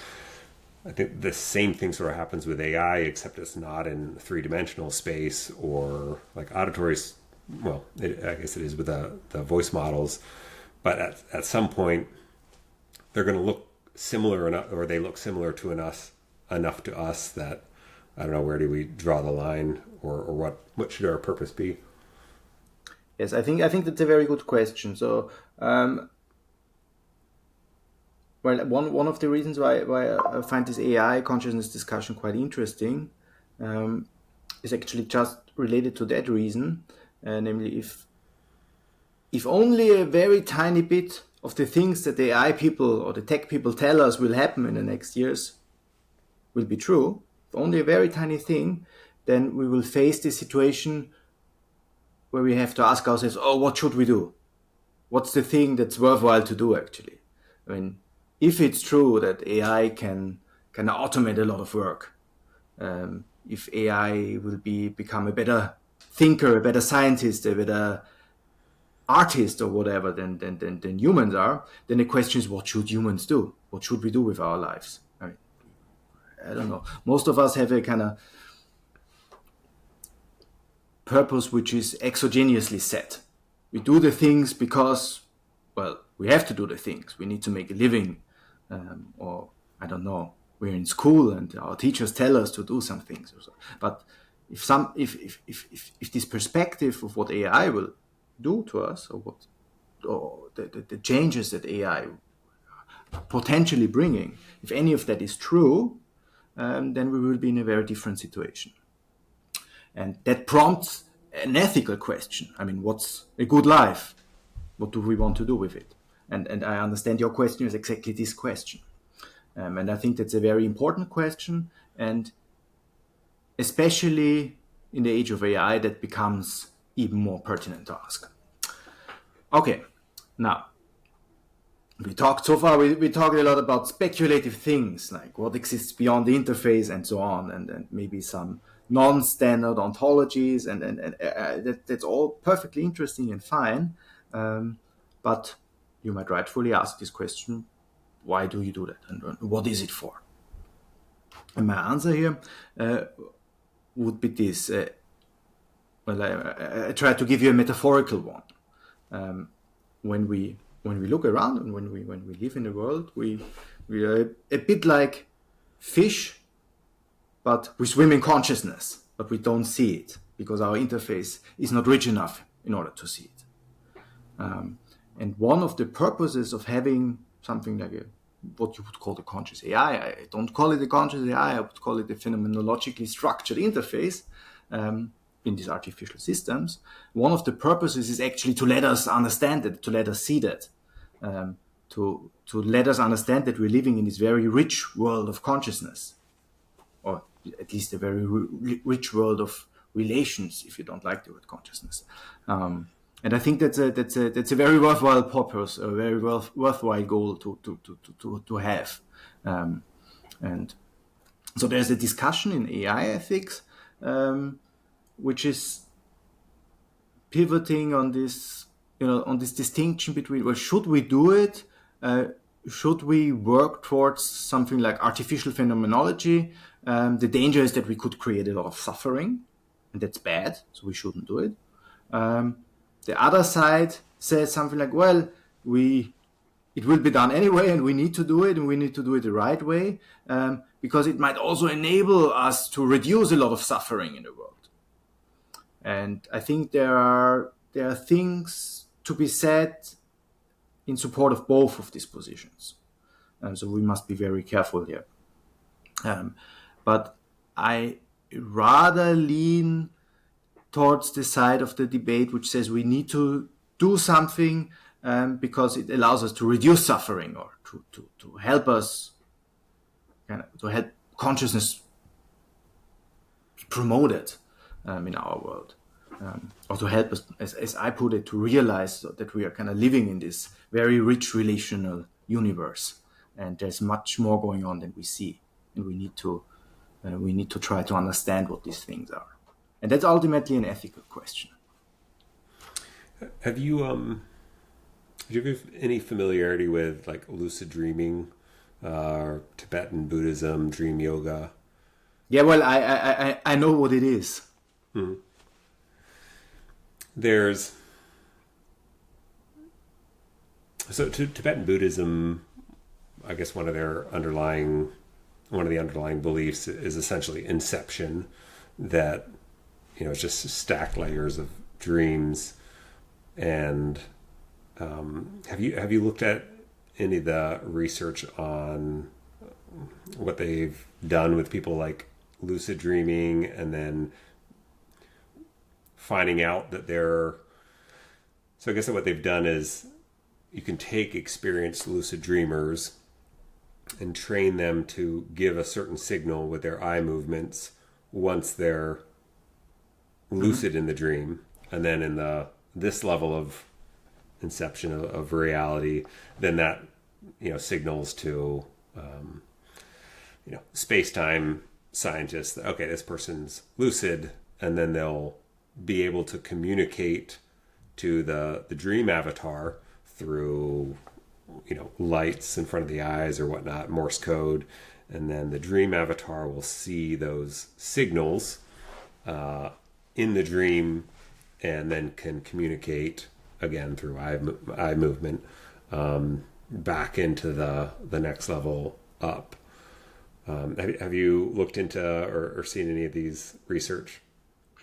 I think the same thing sort of happens with AI, except it's not in three-dimensional space or like auditory. Well, I guess it is with the voice models, but at some point they're going to look similar enough, or they look similar to enough to us that I don't know, where do we draw the line, or what should our purpose be? Yes, I think that's a very good question. So, well, one of the reasons why I find this AI consciousness discussion quite interesting is actually just related to that reason, namely if only a very tiny bit of the things that the AI people or the tech people tell us will happen in the next years will be true, if only a very tiny thing, then we will face the situation where we have to ask ourselves, oh, what should we do? What's the thing that's worthwhile to do, actually? I mean, if it's true that AI can automate a lot of work, if AI will become a better thinker, a better scientist, a better artist or whatever than humans are, then the question is, what should humans do? What should we do with our lives? I don't know. Most of us have a kind of purpose which is exogenously set. We do the things because, well, we have to do the things. We need to make a living, or I don't know. We're in school and our teachers tell us to do some things. But if this perspective of what AI will do to us, or the changes that AI potentially bringing, if any of that is true, then we will be in a very different situation. And that prompts an ethical question. I mean, what's a good life? What do we want to do with it? And I understand your question is exactly this question. And I think that's a very important question. And especially in the age of AI, that becomes even more pertinent to ask. Okay, now, we talked so far, we talked a lot about speculative things, like what exists beyond the interface and so on, and maybe some non-standard ontologies, and that's all perfectly interesting and fine. But you might rightfully ask this question, why do you do that? And what is it for? And my answer here would be this. Well, I try to give you a metaphorical one. When we look around and when we live in the world, we are a bit like fish, but we swim in consciousness, but we don't see it because our interface is not rich enough in order to see it. And one of the purposes of having something like what you would call the conscious AI, I don't call it a conscious AI, I would call it a phenomenologically structured interface in these artificial systems. One of the purposes is actually to let us understand it, to let us see that, to let us understand that we're living in this very rich world of consciousness, or at least a very rich world of relations, if you don't like the word consciousness. And I think that's a very worthwhile purpose, a very worthwhile goal to have. And so there's a discussion in AI ethics, which is pivoting on this, on this distinction between, well, should we do it? Should we work towards something like artificial phenomenology? The danger is that we could create a lot of suffering, and that's bad, so we shouldn't do it. The other side says something like, well, it will be done anyway, and we need to do it, and we need to do it the right way, because it might also enable us to reduce a lot of suffering in the world. And I think there are things to be said in support of both of these positions. So we must be very careful here. But I rather lean towards the side of the debate which says we need to do something because it allows us to reduce suffering, or to help us, to help consciousness promote it in our world. Or to help us, as I put it, to realize that we are kind of living in this very rich relational universe, and there's much more going on than we see, and we need to try to understand what these things are, and that's ultimately an ethical question. Have you Do you have any familiarity with like lucid dreaming, Tibetan Buddhism, dream yoga? Yeah, well, I know what it is. Hmm. There's Tibetan Buddhism. I guess one of the underlying beliefs is essentially inception, that it's just stacked layers of dreams. And have you looked at any of the research on what they've done with people like lucid dreaming, and then finding out that so I guess what they've done is you can take experienced lucid dreamers and train them to give a certain signal with their eye movements once they're lucid in the dream, and then in this level of inception of reality, then that signals to space-time scientists that, okay, this person's lucid, and then they'll be able to communicate to the dream avatar through lights in front of the eyes or whatnot, Morse code, and then the dream avatar will see those signals in the dream, and then can communicate again through eye movement back into the next level up. Have you looked into or seen any of these research?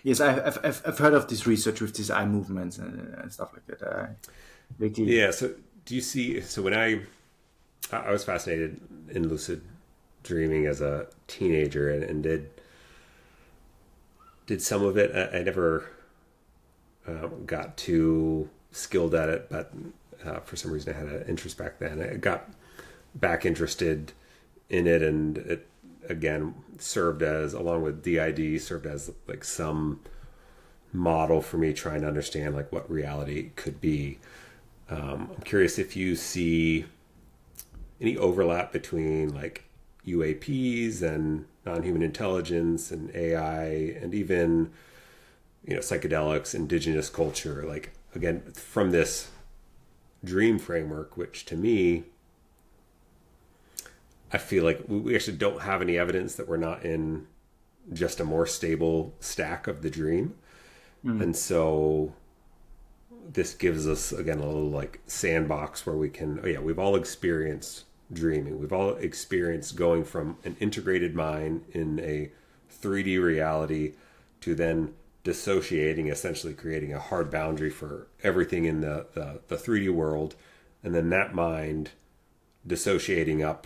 Yes, I've heard of this research with these eye movements and stuff like that. Yeah. So do you see? So when I was fascinated in lucid dreaming as a teenager, and did some of it. I never got too skilled at it, but for some reason I had an interest back then. I got back interested in it, and it again served as, along with DID, served as like some model for me trying to understand like what reality could be. I'm curious if you see any overlap between like UAPs and non-human intelligence and AI, and even psychedelics, indigenous culture, like again from this dream framework, which to me, I feel like we actually don't have any evidence that we're not in just a more stable stack of the dream. And so this gives us again a little like sandbox where we can, we've all experienced dreaming. We've all experienced going from an integrated mind in a 3D reality to then dissociating, essentially creating a hard boundary for everything in the 3D world, and then that mind dissociating up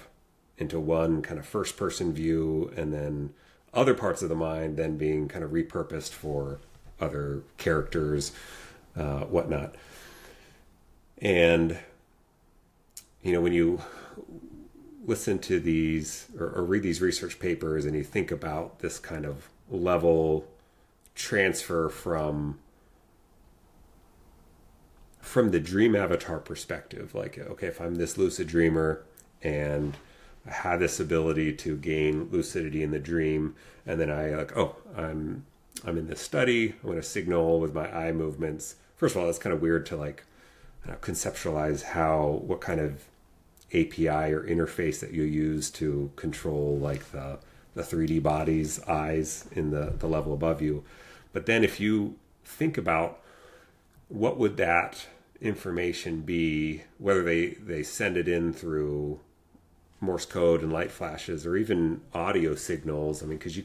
into one kind of first person view, and then other parts of the mind then being kind of repurposed for other characters, whatnot. And when you listen to these or read these research papers, and you think about this kind of level transfer from the dream avatar perspective, like, okay, if I'm this lucid dreamer and I have this ability to gain lucidity in the dream, and then I'm in this study, I'm going to signal with my eye movements. First of all, it's kind of weird to like conceptualize what kind of API or interface that you use to control like the 3D body's eyes in the level above you. But then if you think about what would that information be, whether they send it in through Morse code and light flashes, or even audio signals, because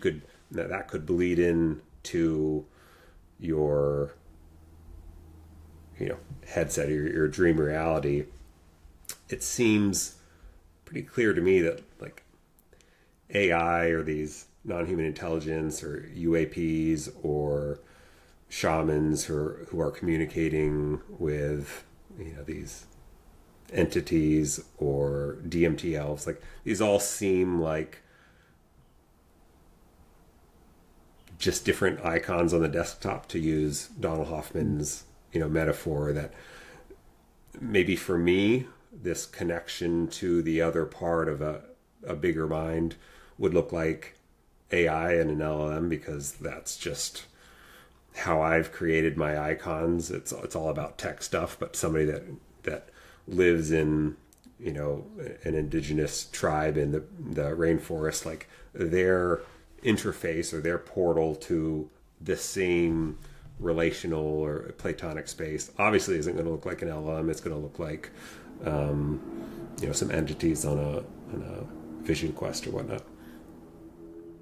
that could bleed in to your headset or your dream reality. It seems pretty clear to me that like AI or these non-human intelligence or UAPs or shamans who are communicating with these entities or DMT elves, like these all seem like just different icons on the desktop, to use Donald Hoffman's metaphor, that maybe for me this connection to the other part of a bigger mind would look like AI and an LLM, because that's just how I've created my icons. It's all about tech stuff, but somebody that lives in, an indigenous tribe in the rainforest, like their interface or their portal to the same relational or platonic space obviously isn't going to look like an LLM. It's going to look like some entities on a vision quest or whatnot.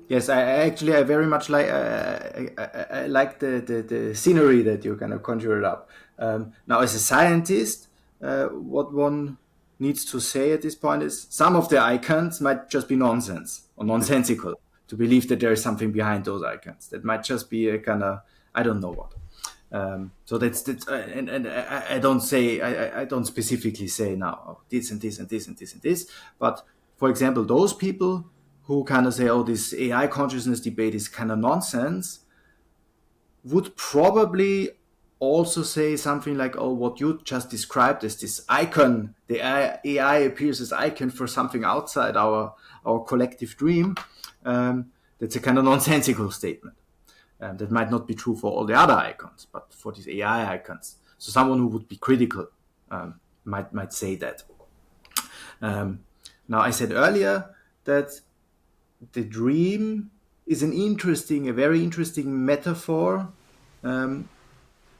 Yes, I very much like I like the scenery that you kind of conjured up. Now, as a scientist, what one needs to say at this point is some of the icons might just be nonsense or nonsensical. To believe that there is something behind those icons, that might just be a kind of I don't know what. So that's and I don't say I don't specifically say now oh, this and this and this and this and this, but for example, those people who kind of say, oh, this AI consciousness debate is kind of nonsense, would probably also say something like, oh, what you just described as this icon, the AI appears as icon for something outside our collective dream. That's a kind of nonsensical statement. That might not be true for all the other icons, but for these AI icons. So someone who would be critical might say that. Now, I said earlier that the dream is a very interesting metaphor,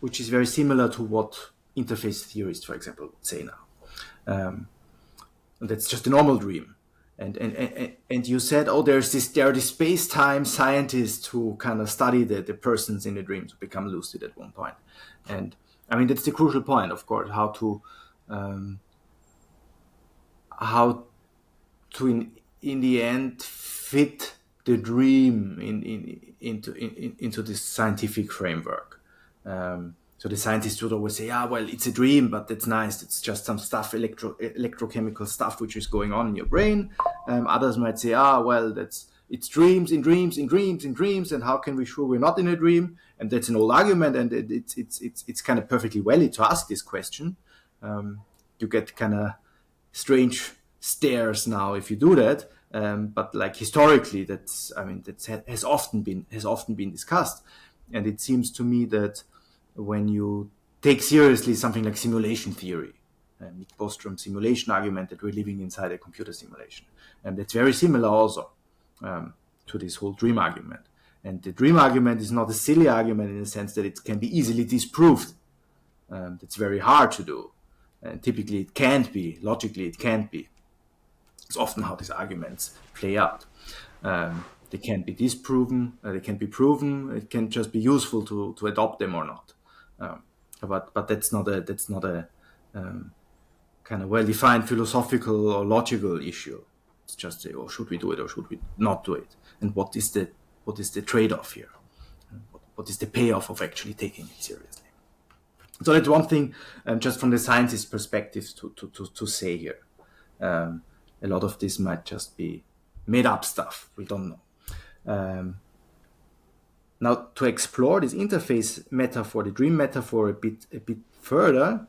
which is very similar to what interface theorists, for example, would say now. And that's just a normal dream. And you said, oh, there are these space-time scientists who kind of study the persons in the dreams who become lucid at one point. And I mean, that's the crucial point, of course, how to in the end fit the dream into this scientific framework. So the scientists would always say, well, it's a dream, but that's nice. It's just some stuff, electrochemical stuff, which is going on in your brain. Others might say, well, it's dreams in dreams in dreams in dreams. And how can we sure we're not in a dream? And that's an old argument. And it's kind of perfectly valid to ask this question. You get kind of strange stares now if you do that. But like historically, that has often been discussed. And it seems to me that when you take seriously something like simulation theory, Nick Bostrom's simulation argument that we're living inside a computer simulation, and that's very similar also to this whole dream argument. And the dream argument is not a silly argument in the sense that it can be easily disproved. That's very hard to do. And typically it can't be. Logically it can't be. It's often how these arguments play out. They can be disproven, they can be proven, it can just be useful to adopt them or not. But that's not a kind of well-defined philosophical or logical issue. It's just say, oh, should we do it or should we not do it? And what is the trade-off here? What is the payoff of actually taking it seriously? So that's one thing, just from the scientist's perspective, to say here. A lot of this might just be made up stuff. We don't know. Now, to explore this interface metaphor, the dream metaphor, a bit further.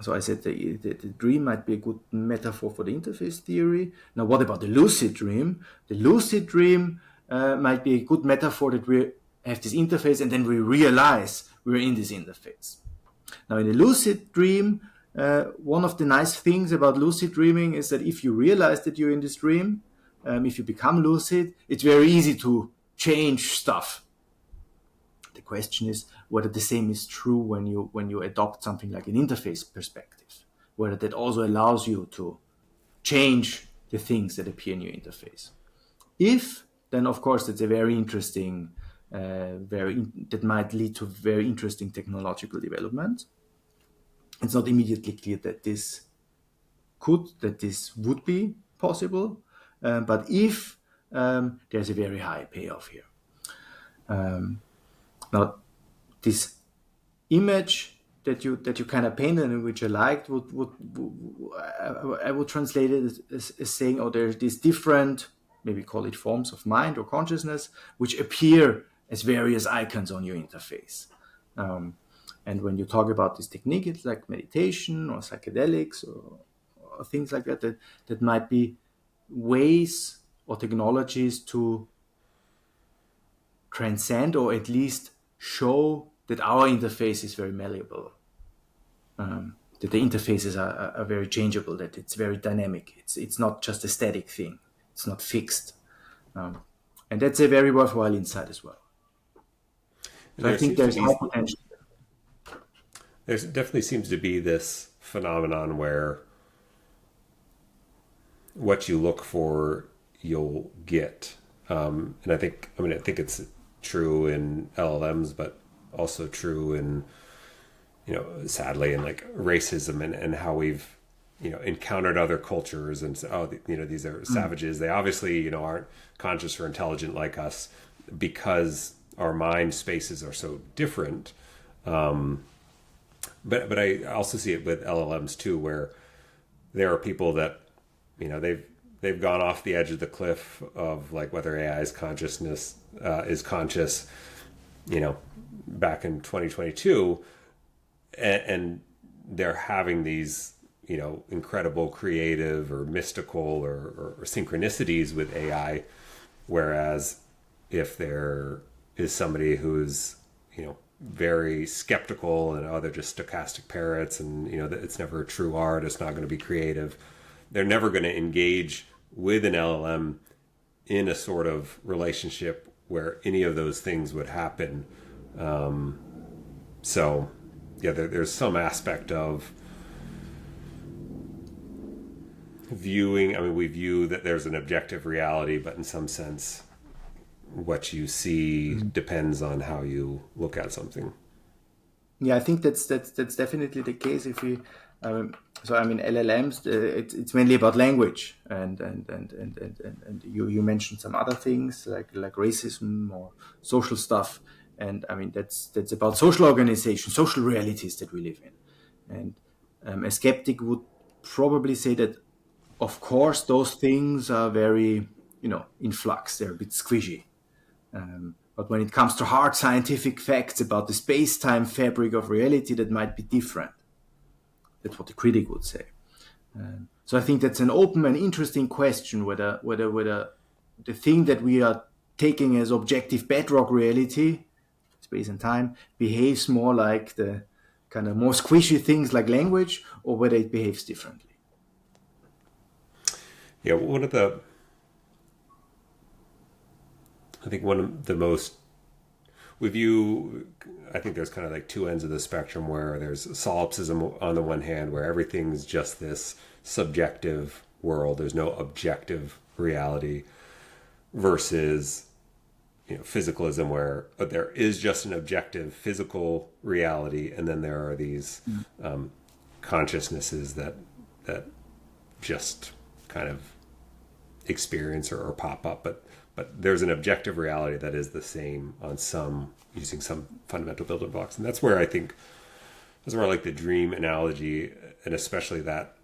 So I said the dream might be a good metaphor for the interface theory. Now, what about the lucid dream? The lucid dream might be a good metaphor that we have this interface and then we realize we're in this interface. Now, in the lucid dream, one of the nice things about lucid dreaming is that if you realize that you're in this dream, if you become lucid, it's very easy to change stuff. The question is whether the same is true when you adopt something like an interface perspective, whether that also allows you to change the things that appear in your interface. If, then of course that's a very interesting, that might lead to very interesting technological development. It's not immediately clear that this would be possible, but if there's a very high payoff here. Now, this image that you kind of painted and which I liked, I would translate it as saying, oh, there's these different, maybe call it forms of mind or consciousness, which appear as various icons on your interface. And when you talk about this technique, it's like meditation or psychedelics or things like that might be ways or technologies to transcend or at least show that our interface is very malleable. that the interfaces are very changeable, that it's very dynamic. It's not just a static thing. It's not fixed. And that's a very worthwhile insight as well. And So I there think seems to there's be, high potential. there definitely seems to be this phenomenon where what you look for, you'll get. And I think it's true in LLMs, but also true in, sadly, in like racism and how we've, encountered other cultures and, these are savages. They obviously, aren't conscious or intelligent like us because our mind spaces are so different. But I also see it with LLMs too, where there are people that, they've gone off the edge of the cliff of like whether AI's consciousness is conscious, back in 2022, and they're having these, incredible creative or mystical or synchronicities with AI, whereas if there is somebody who's, very skeptical and they're just stochastic parrots and it's never true art, it's not going to be creative, they're never going to engage with an LLM in a sort of relationship where any of those things would happen. So yeah, there's some aspect of viewing, we view that there's an objective reality, but in some sense what you see depends on how you look at something. Yeah, I think that's definitely the case. If we, LLMs, it's mainly about language, and you mentioned some other things like racism or social stuff, and that's about social organization, social realities that we live in, and a skeptic would probably say that, of course, those things are very in flux. They're a bit squishy. But when it comes to hard scientific facts about the space-time fabric of reality, that might be different. That's what the critic would say. So I think that's an open and interesting question, whether the thing that we are taking as objective bedrock reality, space and time, behaves more like the kind of more squishy things like language, or whether it behaves differently. Yeah, one of the most we view, I think there's kind of like two ends of the spectrum, where there's solipsism on the one hand, where everything's just this subjective world, there's no objective reality, versus physicalism, where there is just an objective physical reality, and then there are these consciousnesses that just kind of experience or pop up, but there's an objective reality that is the same on using some fundamental building blocks. And that's where I like the dream analogy, and especially that,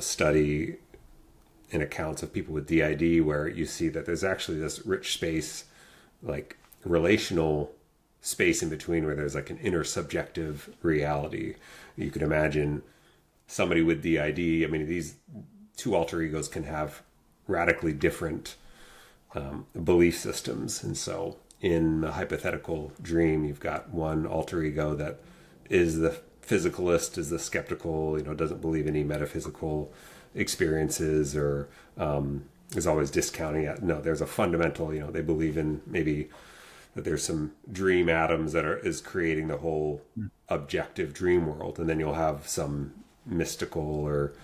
study and accounts of people with DID, where you see that there's actually this rich space, like relational space in between, where there's like an intersubjective reality. You could imagine somebody with DID, these two alter egos can have radically different belief systems. And so in a hypothetical dream, you've got one alter ego that is the physicalist, is the skeptical, doesn't believe any metaphysical experiences, or is always discounting it. No, there's a fundamental, they believe in maybe that there's some dream atoms that is creating the whole objective dream world. And then you'll have some mystical or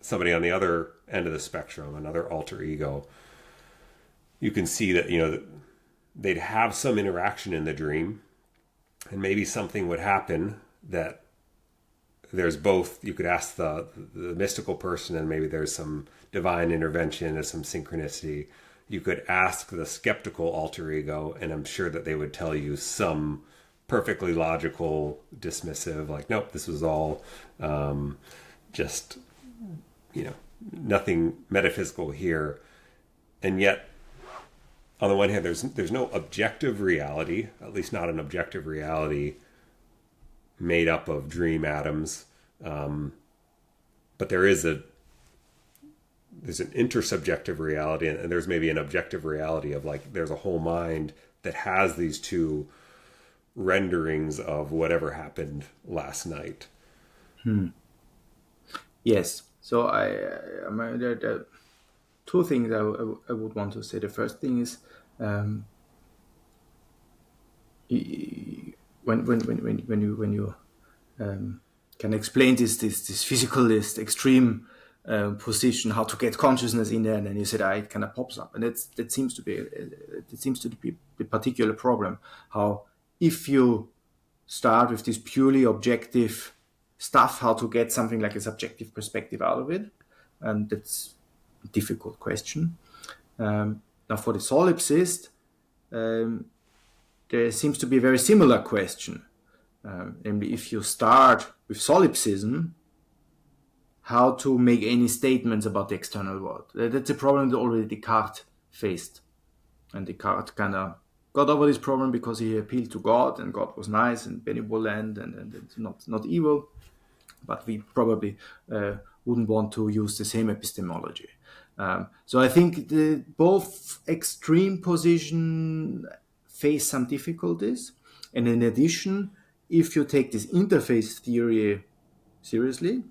somebody on the other end of the spectrum, another alter ego. You can see that, they'd have some interaction in the dream, and maybe something would happen that there's both. You could ask the mystical person, and maybe there's some divine intervention or some synchronicity. You could ask the skeptical alter ego, and I'm sure that they would tell you some perfectly logical, dismissive, like, nope, this was all just, nothing metaphysical here. And yet, on the one hand, there's no objective reality, at least not an objective reality made up of dream atoms. But there's an intersubjective reality, and there's maybe an objective reality of, like, there's a whole mind that has these two renderings of whatever happened last night. Yes. So there are two things I would want to say. The first thing is when you can explain this physicalist extreme position, how to get consciousness in there, and then you said, it kind of pops up, and that seems to be the particular problem. How if you start with this purely objective stuff, how to get something like a subjective perspective out of it, and that's a difficult question. Now for the solipsist, there seems to be a very similar question. Namely, if you start with solipsism, how to make any statements about the external world. That's a problem that already Descartes faced. And Descartes kind of got over this problem because he appealed to God, and God was nice and benevolent and not evil. But we probably wouldn't want to use the same epistemology. So I think both extreme positions face some difficulties. And in addition, if you take this interface theory seriously,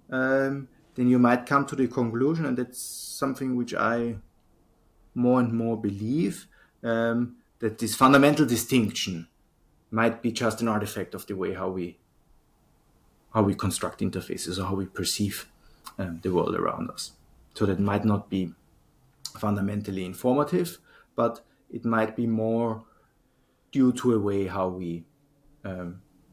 then you might come to the conclusion, and that's something which I more and more believe, that this fundamental distinction might be just an artifact of the way how we construct interfaces, or how we perceive the world around us. So that might not be fundamentally informative, but it might be more due to a way how we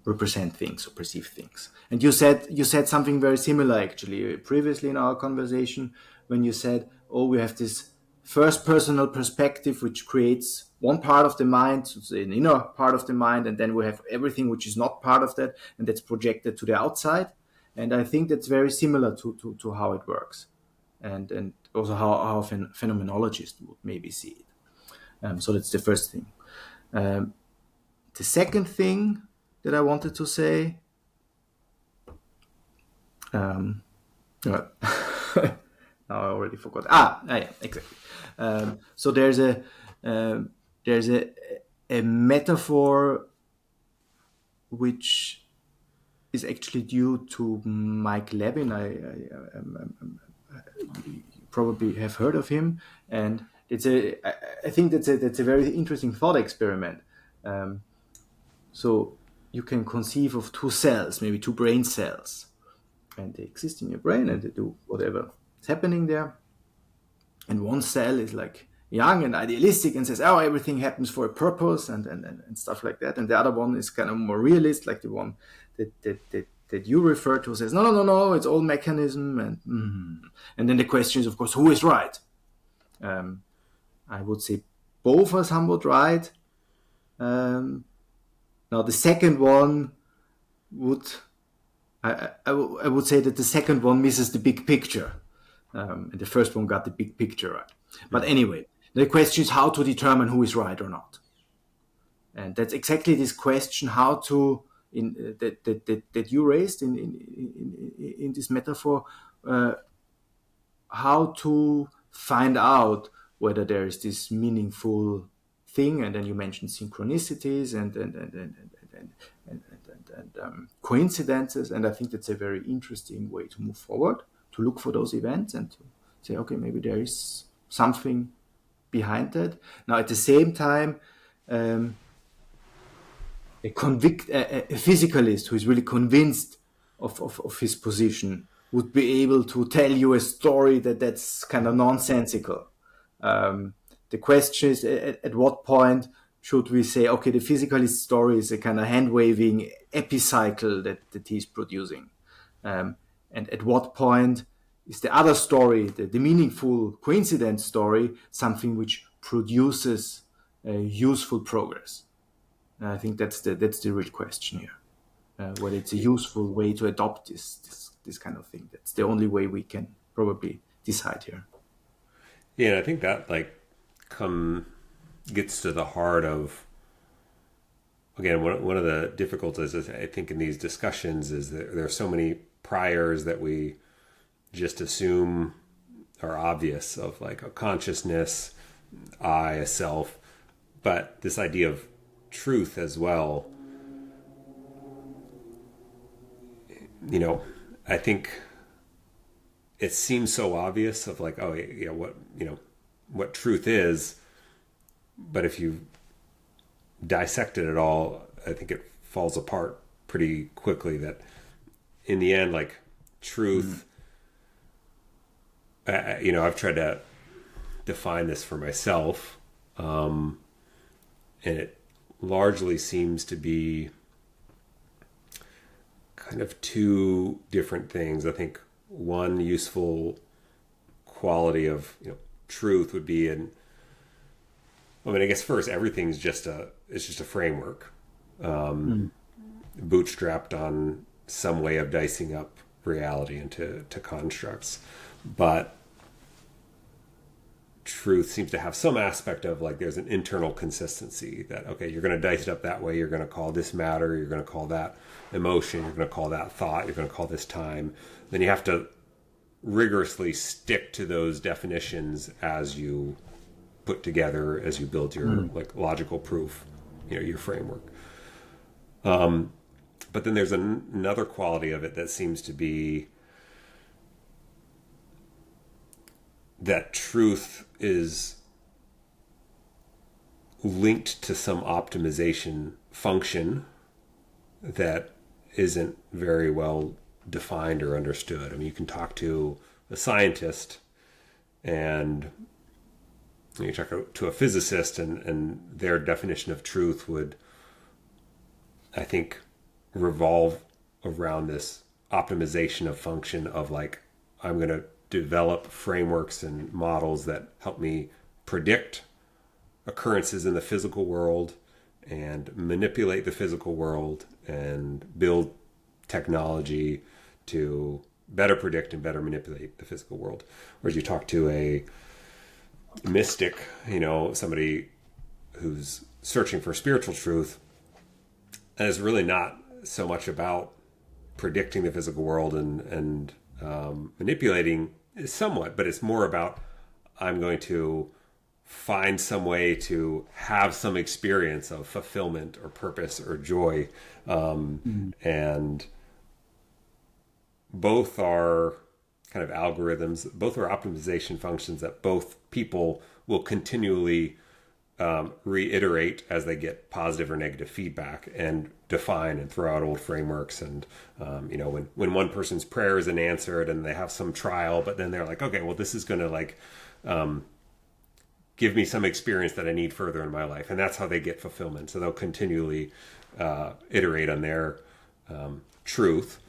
represent things or perceive things. And you said something very similar actually previously in our conversation, when you said, we have this first personal perspective which creates one part of the mind, so an inner part of the mind, and then we have everything which is not part of that, and that's projected to the outside. And I think that's very similar to how it works, and also how phenomenologists would maybe see it. So that's the first thing. The second thing that I wanted to say, now I already forgot. Yeah, exactly. So there's a metaphor which is actually due to Mike Levin. You probably have heard of him, and I think that's a very interesting thought experiment. So you can conceive of two cells, maybe two brain cells, and they exist in your brain and they do whatever is happening there. And one cell is like young and idealistic and says, everything happens for a purpose and stuff like that. And the other one is kind of more realist, like the one that you refer to, says, no, it's all mechanism. And then the question is, of course, who is right? I would say both are somewhat right. Now the second one I would say that the second one misses the big picture. And the first one got the big picture right. But anyway, the question is how to determine who is right or not. And that's exactly this question, how to, that you raised in this metaphor, how to find out whether there is this meaningful thing. And then you mentioned synchronicities and coincidences. And I think that's a very interesting way to move forward, to look for those events and to say, okay, maybe there is something behind that. Now, at the same time, a physicalist who is really convinced of his position would be able to tell you a story that's kind of nonsensical. The question is, at what point should we say, okay, the physicalist story is a kind of hand-waving epicycle that he's producing? And at what point is the other story, the meaningful coincidence story, something which produces useful progress? And I think that's the real question here. Whether it's a useful way to adopt this kind of thing. That's the only way we can probably decide here. Yeah, and I think that gets to the heart of, again, one of the difficulties is, I think, in these discussions is that there are so many priors that we just assume are obvious, of like a consciousness, I, a self, but this idea of truth as well, you know, I think it seems so obvious of like, oh, yeah, what, you know, what truth is, but if you dissect it at all, I think it falls apart pretty quickly. That in the end, like truth, you know, I've tried to define this for myself, and it largely seems to be kind of two different things. I think one useful quality of, you know, truth would be in, I mean, I guess first everything's just it's just a framework, bootstrapped on some way of dicing up reality into constructs. But truth seems to have some aspect of like there's an internal consistency that, okay, you're going to dice it up that way, you're going to call this matter, you're going to call that emotion, you're going to call that thought, you're going to call this time. Then you have to rigorously stick to those definitions as you put together, as you build your like logical proof, you know, your framework. But then there's another quality of it that seems to be that truth is linked to some optimization function that isn't very well defined or understood. I mean, you can talk to a scientist and you talk to a physicist, and their definition of truth would, I think, revolve around this optimization of function of like, I'm going to develop frameworks and models that help me predict occurrences in the physical world and manipulate the physical world and build technology to better predict and better manipulate the physical world. Whereas you talk to a mystic, you know, somebody who's searching for spiritual truth, and it's really not so much about predicting the physical world and manipulating somewhat, but it's more about, I'm going to find some way to have some experience of fulfillment or purpose or joy. And both are kind of algorithms, both are optimization functions that both people will continually reiterate as they get positive or negative feedback and define and throw out old frameworks. And, you know, when one person's prayer isn't answered and they have some trial, but then they're like, okay, well, this is going to like give me some experience that I need further in my life. And that's how they get fulfillment. So they'll continually iterate on their truth.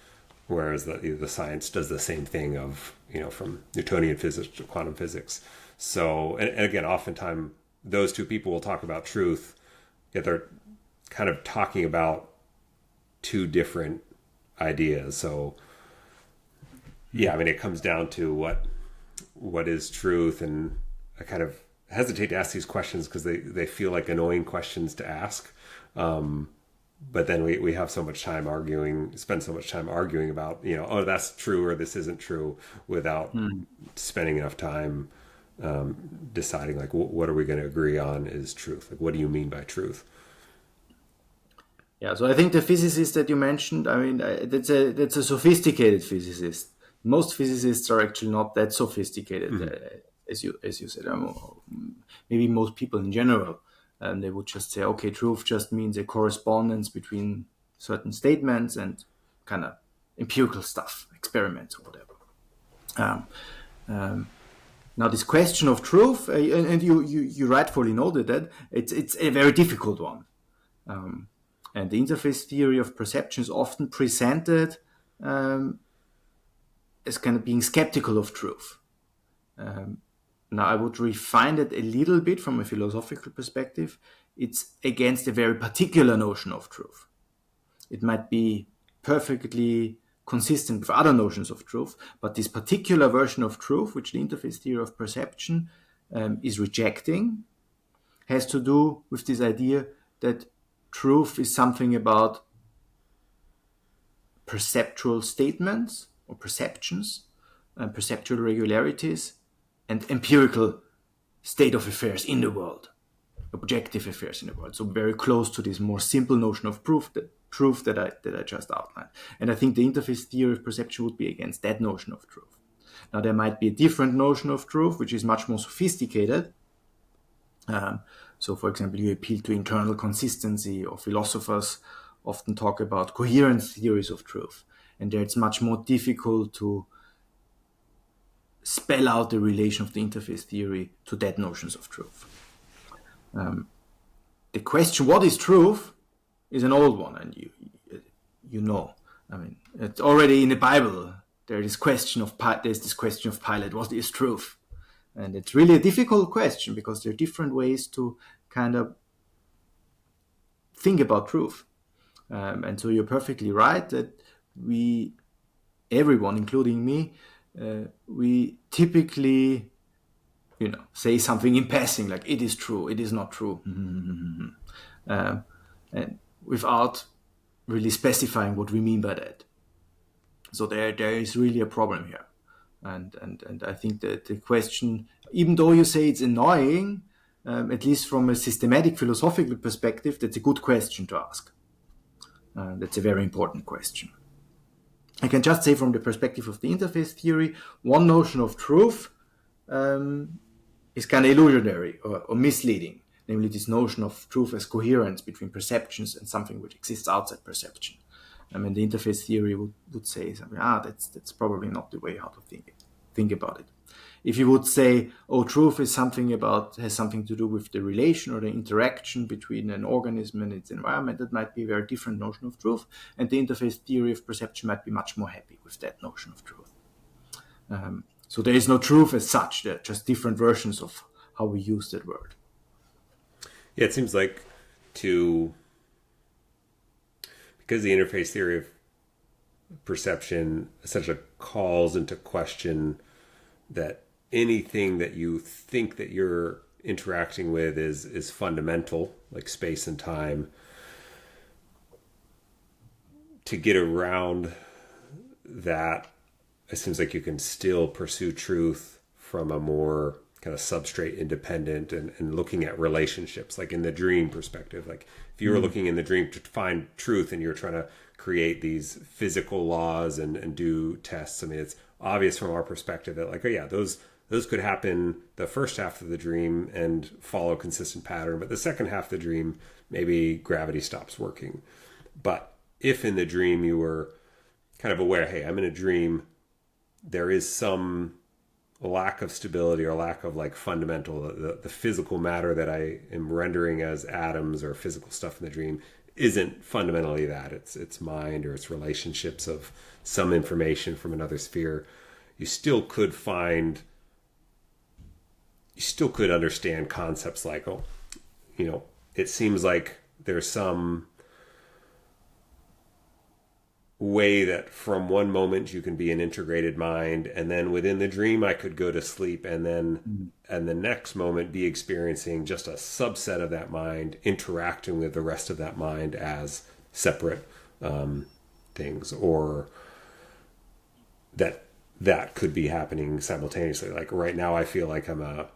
Whereas the science does the same thing of, you know, from Newtonian physics to quantum physics. So, and again, oftentimes those two people will talk about truth, yet they're kind of talking about two different ideas. So, yeah, I mean, it comes down to what is truth, and I kind of hesitate to ask these questions because they feel like annoying questions to ask. But then we have so much time spend so much time arguing about, you know, oh, that's true or this isn't true, without spending enough time deciding like, what are we going to agree on is truth? Like, what do you mean by truth? Yeah, so I think the physicist that you mentioned, I mean, that's a sophisticated physicist. Most physicists are actually not that sophisticated, as you said. Maybe most people in general. And they would just say, okay, truth just means a correspondence between certain statements and kind of empirical stuff, experiments or whatever. Now, this question of truth, and you rightfully noted that it's a very difficult one. And the interface theory of perception is often presented as kind of being skeptical of truth. Now, I would refine it a little bit from a philosophical perspective. It's against a very particular notion of truth. It might be perfectly consistent with other notions of truth, but this particular version of truth, which the interface theory of perception is rejecting, has to do with this idea that truth is something about perceptual statements or perceptions and perceptual regularities and empirical state of affairs in the world. objective affairs in the world. So very close to this more simple notion of proof that I just outlined. And I think the interface theory of perception would be against that notion of truth. Now there might be a different notion of truth, which is much more sophisticated. So for example, you appeal to internal consistency, or philosophers often talk about coherent theories of truth. And there it's much more difficult to spell out the relation of the interface theory to that notions of truth. The question, what is truth, is an old one, and you know. I mean, it's already in the Bible. There's this question of Pilate, what is truth? And it's really a difficult question, because there are different ways to kind of think about truth. And so you're perfectly right that everyone, including me, we typically, say something in passing, like it is true, it is not true, and without really specifying what we mean by that. So there is really a problem here. And I think that the question, even though you say it's annoying, at least from a systematic philosophical perspective, that's a good question to ask. That's a very important question. I can just say from the perspective of the interface theory, one notion of truth is kind of illusionary or misleading, namely this notion of truth as coherence between perceptions and something which exists outside perception. I mean, the interface theory would say something, that's probably not the way how to think about it. If you would say, truth is has something to do with the relation or the interaction between an organism and its environment, that might be a very different notion of truth. And the interface theory of perception might be much more happy with that notion of truth. So there is no truth as such. There are just different versions of how we use that word. Yeah, it seems like because the interface theory of perception essentially calls into question that anything that you think that you're interacting with is fundamental, like space and time. To get around that, it seems like you can still pursue truth from a more kind of substrate independent and looking at relationships, like in the dream perspective. Like if you were looking in the dream to find truth and you're trying to create these physical laws and do tests, I mean, it's obvious from our perspective that like, those could happen the first half of the dream and follow a consistent pattern, but the second half of the dream, maybe gravity stops working. But if in the dream you were kind of aware, hey, I'm in a dream, there is some lack of stability or lack of like fundamental, the physical matter that I am rendering as atoms or physical stuff in the dream isn't fundamentally that. It's mind or it's relationships of some information from another sphere. You still could understand concepts like, it seems like there's some way that from one moment you can be an integrated mind, and then within the dream I could go to sleep, and then and the next moment be experiencing just a subset of that mind interacting with the rest of that mind as separate things, or that could be happening simultaneously. Like right now I feel like I'm a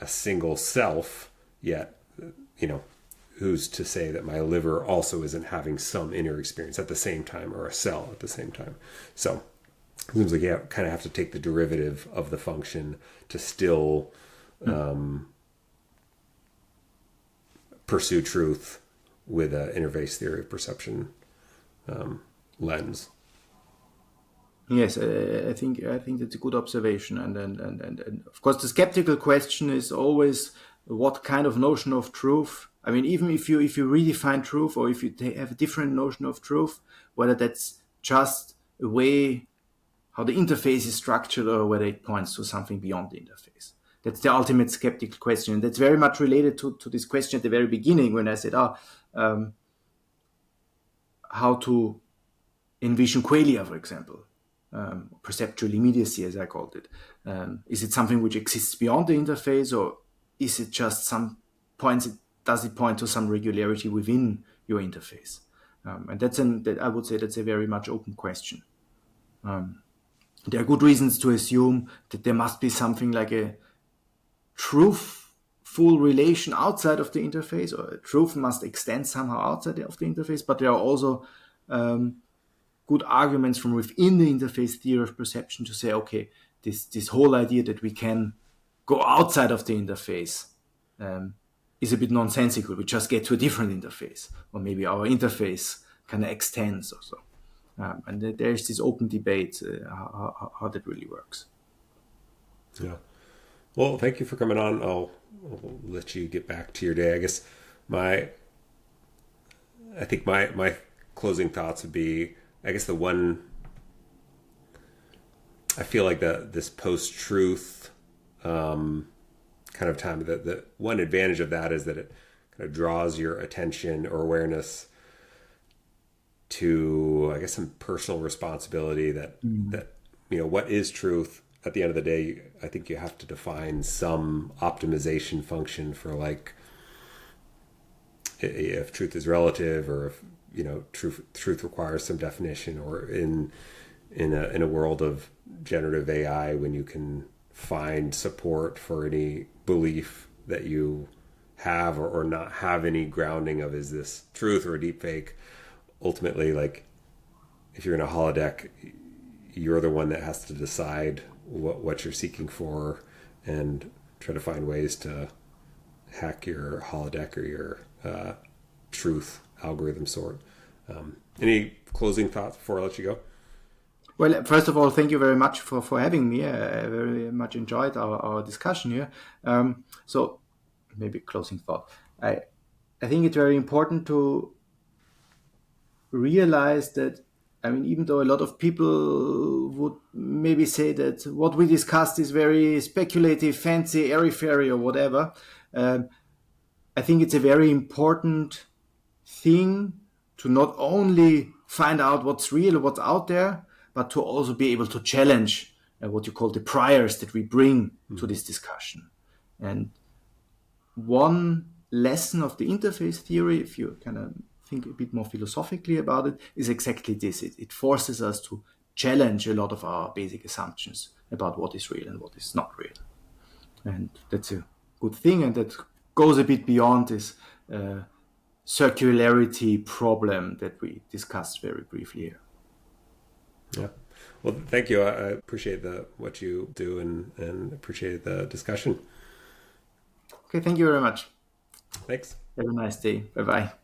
single self, yet who's to say that my liver also isn't having some inner experience at the same time, or a cell at the same time? So it seems like you kind of have to take the derivative of the function to still pursue truth with an interface theory of perception lens. Yes, I think that's a good observation, and of course the skeptical question is always what kind of notion of truth. I mean, even if you redefine truth, or if you have a different notion of truth, whether that's just a way how the interface is structured, or whether it points to something beyond the interface. That's the ultimate skeptical question, and that's very much related to this question at the very beginning when I said, how to envision qualia, for example. Perceptual immediacy, as I called it. Is it something which exists beyond the interface, or is it just does it point to some regularity within your interface? And I would say that's a very much open question. There are good reasons to assume that there must be something like a truth full relation outside of the interface, or truth must extend somehow outside of the interface, but there are also good arguments from within the interface theory of perception to say, okay, this whole idea that we can go outside of the interface is a bit nonsensical. We just get to a different interface, or maybe our interface kind of extends or so. And there's this open debate how that really works. Yeah. Well, thank you for coming on. I'll let you get back to your day. I guess my closing thoughts would be, I guess the one, I feel like this post-truth kind of time, the one advantage of that is that it kind of draws your attention or awareness to, I guess, some personal responsibility that what is truth. At the end of the day, I think you have to define some optimization function for, like, if truth is relative, or if truth requires some definition, or in a world of generative AI, when you can find support for any belief that you have or not have any grounding of, is this truth or a deep fake? Ultimately, like, if you're in a holodeck, you're the one that has to decide what you're seeking for, and try to find ways to hack your holodeck or your truth algorithm sort. Any closing thoughts before I let you go? Well, first of all, thank you very much for having me. I very much enjoyed our discussion here. So maybe closing thought. I think it's very important to realize that, I mean, even though a lot of people would maybe say that what we discussed is very speculative, fancy, airy-fairy, or whatever, I think it's a very important thing to not only find out what's real, what's out there, but to also be able to challenge what you call the priors that we bring to this discussion. And one lesson of the interface theory, if you kind of think a bit more philosophically about it, is exactly this. It forces us to challenge a lot of our basic assumptions about what is real and what is not real. And that's a good thing, and that goes a bit beyond this circularity problem that we discussed very briefly here. Yeah. Well, thank you. I appreciate what you do, and appreciate the discussion. Okay, thank you very much. Thanks. Have a nice day. Bye-bye.